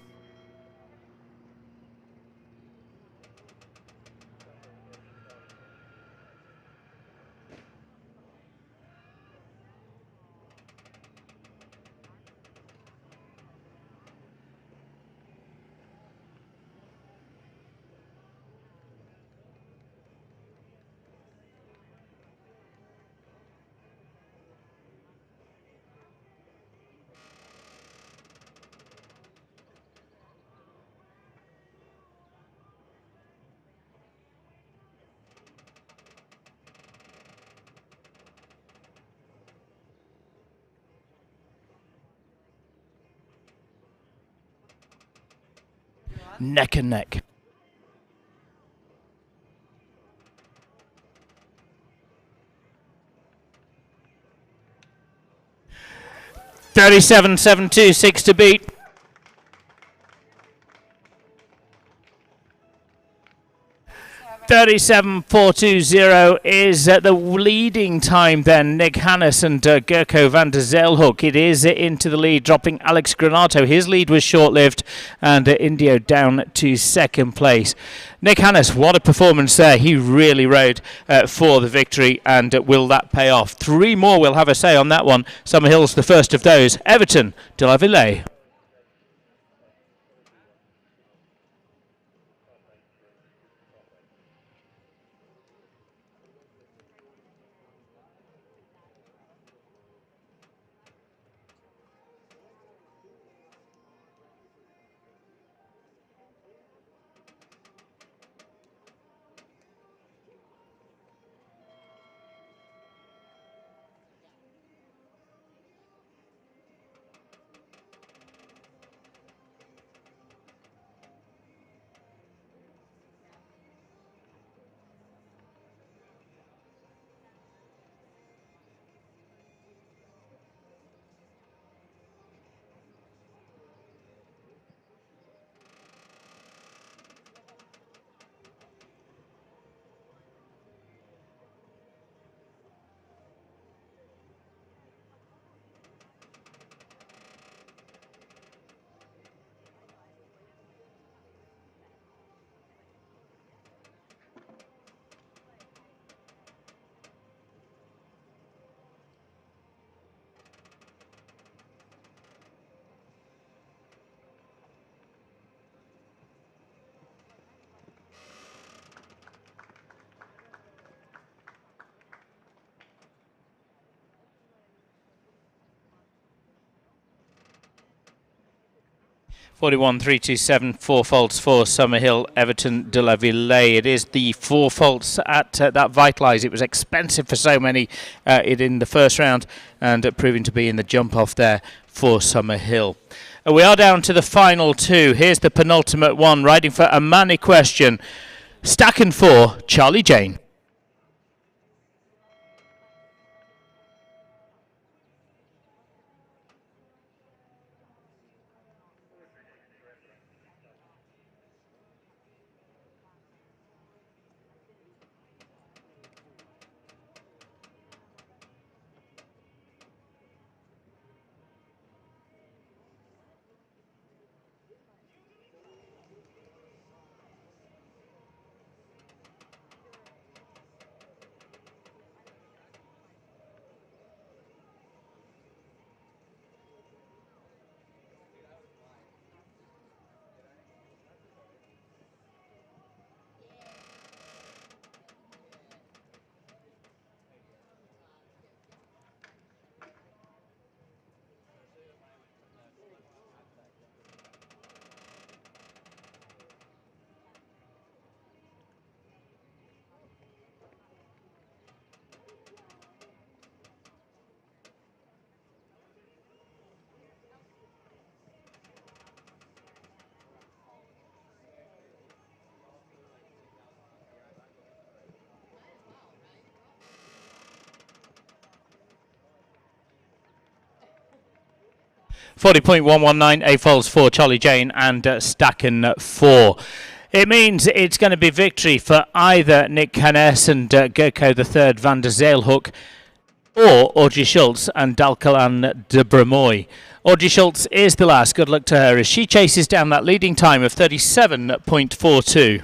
Neck and neck. $37.726 to beat. $37.420 is the leading time then. Nick Hannes and Gurko van der Zelhoek. It is into the lead, dropping Alex Granato. His lead was short-lived, and Indio down to second place. Nick Hannes, what a performance there. He really rode for the victory, and will that pay off? 3 more will have a say on that one. Summerhill's the first of those. Everton de la Villette. $41.327, 4 faults for Summerhill, Everton de la Villette. It is the 4 faults at that Vitalise. It was expensive for so many in the first round, and proving to be in the jump off there for Summerhill. We are down to the final 2. Here's the penultimate one, riding for a Money Question. Stack and 4, Charlie Jane. 40.119, A Falls 4, Charlie Jane, and Stacken 4. It means it's going to be victory for either Nick Hannes and Gerko III van der Zeilhoek, or Audrey Schultz and Dalkalan de Bremoy. Audrey Schultz is the last. Good luck to her as she chases down that leading time of 37.42.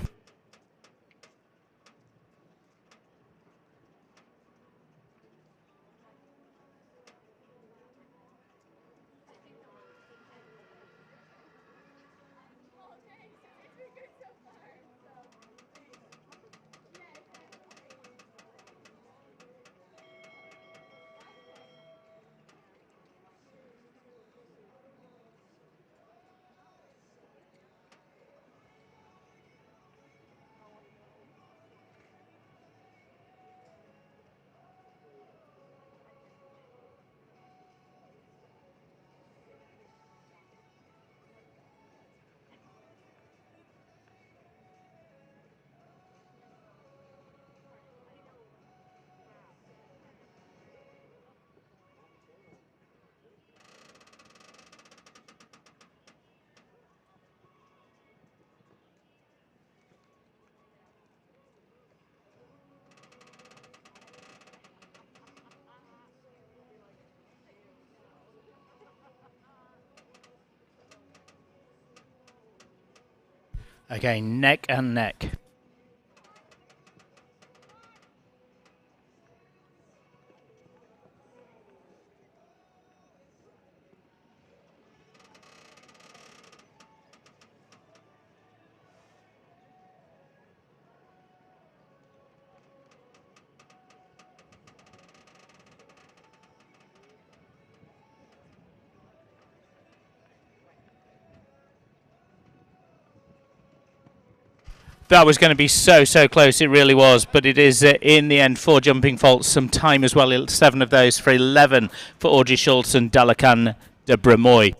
Again, neck and neck. That was going to be so close, it really was, but it is in the end 4 jumping faults, some time as well, 7 of those for 11 for Audrey Schultz and Dalakan de Bremoy.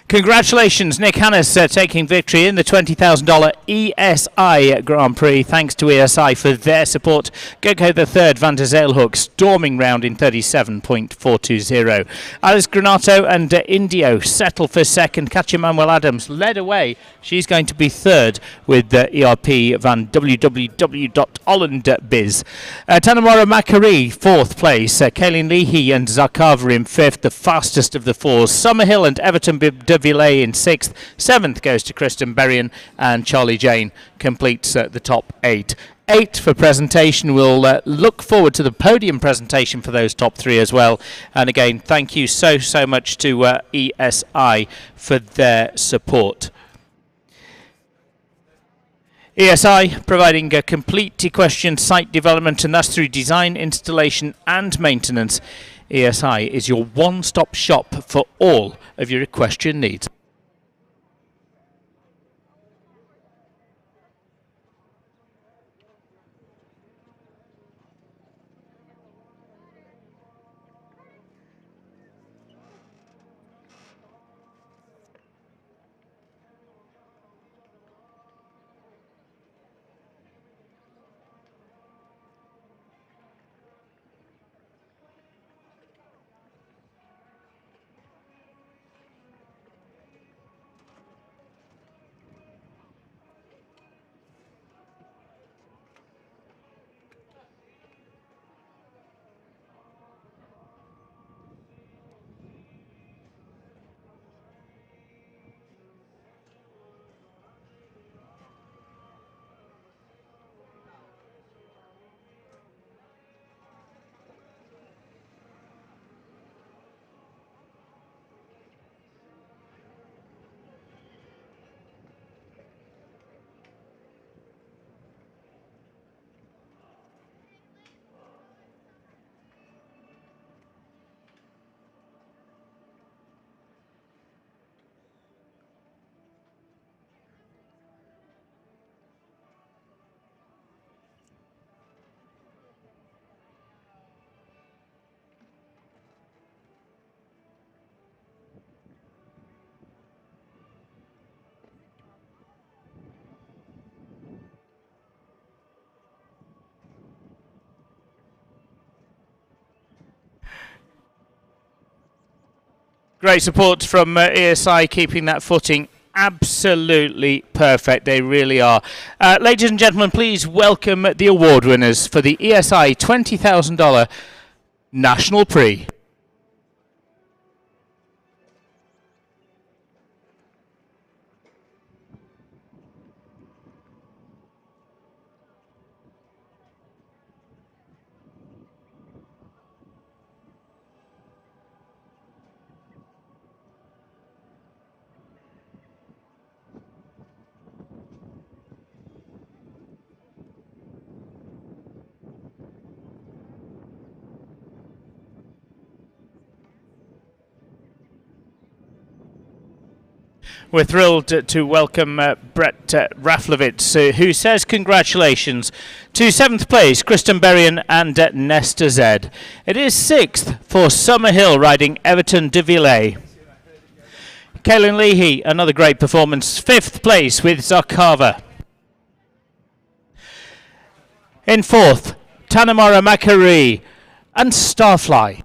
Congratulations, Nick Hannes taking victory in the $20,000 ESI Grand Prix. Thanks to ESI for their support. Gerko III van der Zeilhoek storming round in 37.420. Alice Granato and Indio settle for second. Katja Manuel Adams led away. She's going to be third with ERP van www.hollandbiz. Tanamora Macari, fourth place. Kaylin Leahy and Zarkava in fifth, the fastest of the fours. Summerhill and Everton de Villay in sixth. Seventh goes to Kristen Berrien, and Charlie Jane completes the top 8. 8 for presentation. We'll look forward to the podium presentation for those top 3 as well. And again, thank you so much to ESI for their support. ESI providing a complete equestrian site development, and that's through design, installation and maintenance. ESI is your one-stop shop for all of your equestrian needs. Great support from ESI, keeping that footing absolutely perfect. They really are. Ladies and gentlemen, please welcome the award winners for the ESI $20,000 National Prix. We're thrilled to welcome Brett Raflovitz, who says congratulations to 7th place, Kristen Berrien and Nesta Zed. It is 6th for Summerhill riding Everton de Villers. Kaylin Leahy, another great performance, 5th place with Zarkava. In 4th, Tanamara Makari and Starfly.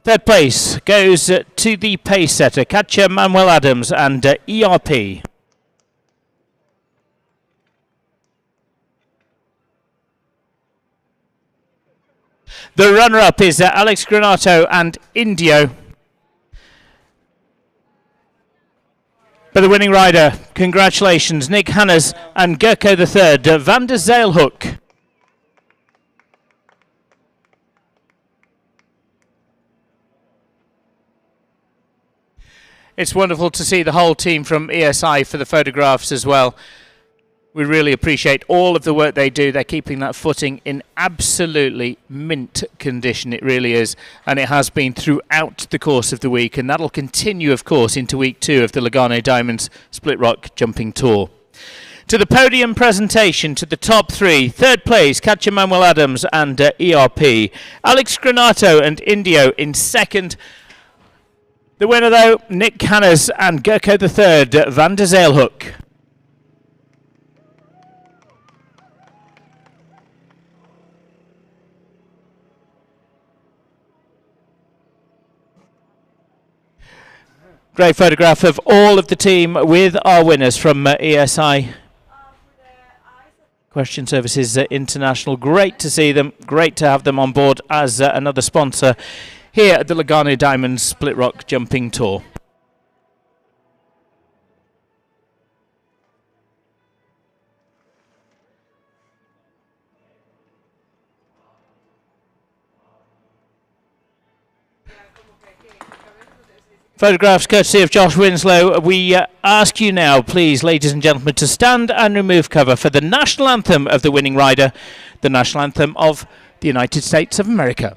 Third place goes to the pace setter, Katja Manuel Adams and ERP. The runner-up is Alex Granato and Indio. But the winning rider, congratulations, Nick Hannes and Gerko III, Van der Zeilhoek. It's wonderful to see the whole team from ESI for the photographs as well. We really appreciate all of the work they do. They're keeping that footing in absolutely mint condition. It really is. And it has been throughout the course of the week. And that'll continue, of course, into week 2 of the Lugano Diamonds Split Rock Jumping Tour. To the podium presentation, to the top 3. Third place, Katja Manuel Adams and ERP. Alex Granato and Indio in 2nd. The winner, though, Nick Hannes and Gerko III, Van der Zeilhoek. Great photograph of all of the team with our winners from ESI Question Services International. Great to see them. Great to have them on board as another sponsor here at the Lugano Diamonds Split Rock Jumping Tour. Photographs courtesy of Josh Winslow. We ask you now, please, ladies and gentlemen, to stand and remove cover for the national anthem of the winning rider, the national anthem of the United States of America.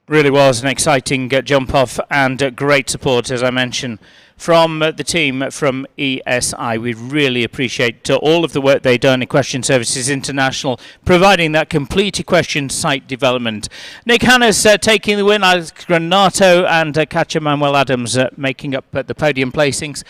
Really was an exciting jump off and great support, as I mentioned, from the team from ESI. We really appreciate all of the work they've done in Question Services International, providing that complete equestrian site development. Nick Hannes taking the win, Alex Granato and Katja Manuel Adams making up the podium placings.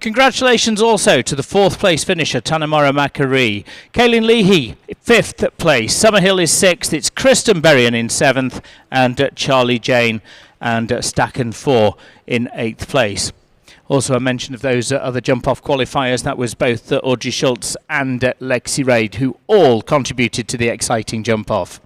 Congratulations also to the 4th place finisher, Tanamora Macari. Kaylin Leahy, 5th place. Summerhill is 6th. It's Kristen Berrien in 7th. And Charlie Jane and Stacken 4 in 8th place. Also a mention of those other jump-off qualifiers. That was both Audrey Schultz and Lexi Raid, who all contributed to the exciting jump-off.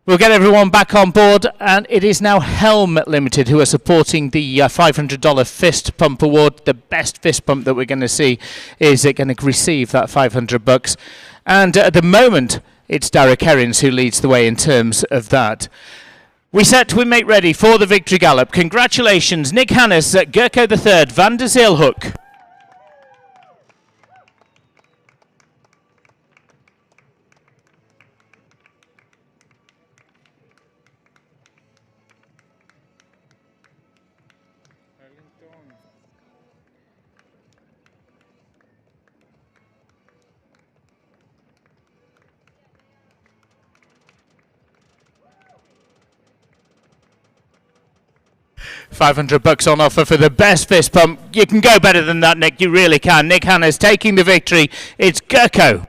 We'll get everyone back on board, and it is now Helm Limited who are supporting the $500 fist pump award. The best fist pump that we're going to see is going to receive that $500. And at the moment, it's Derek Herrins who leads the way in terms of that. We make ready for the victory gallop. Congratulations, Nick Hannes, Gerko III, Van der Zeelhoek. $500 on offer for the best fist pump. You can go better than that, Nick. You really can. Nick Hannes taking the victory. It's Gerko.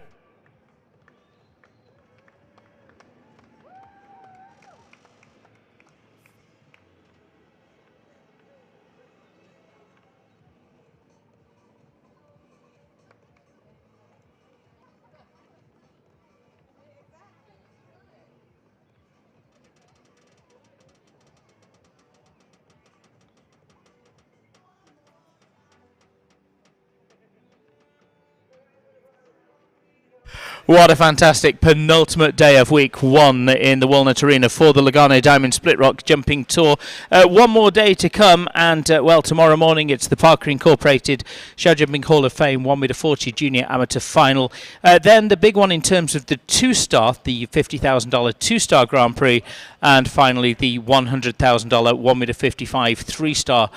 What a fantastic penultimate day of week 1 in the Walnut Arena for the Lugano Diamond Split Rock Jumping Tour. One more day to come, and well, tomorrow morning it's the Parker Incorporated Show Jumping Hall of Fame 1m40 Junior Amateur Final. Then the big one in terms of the 2-star, the $50,000 2-star Grand Prix, and finally the $100,000 1m55 3-star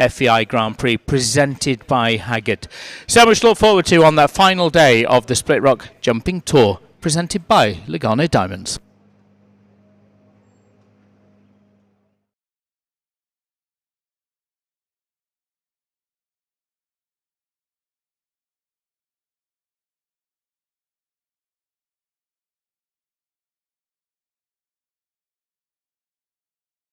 FEI Grand Prix presented by Haggard. So much to look forward to on that final day of the Split Rock Jumping Tour presented by Lugano Diamonds.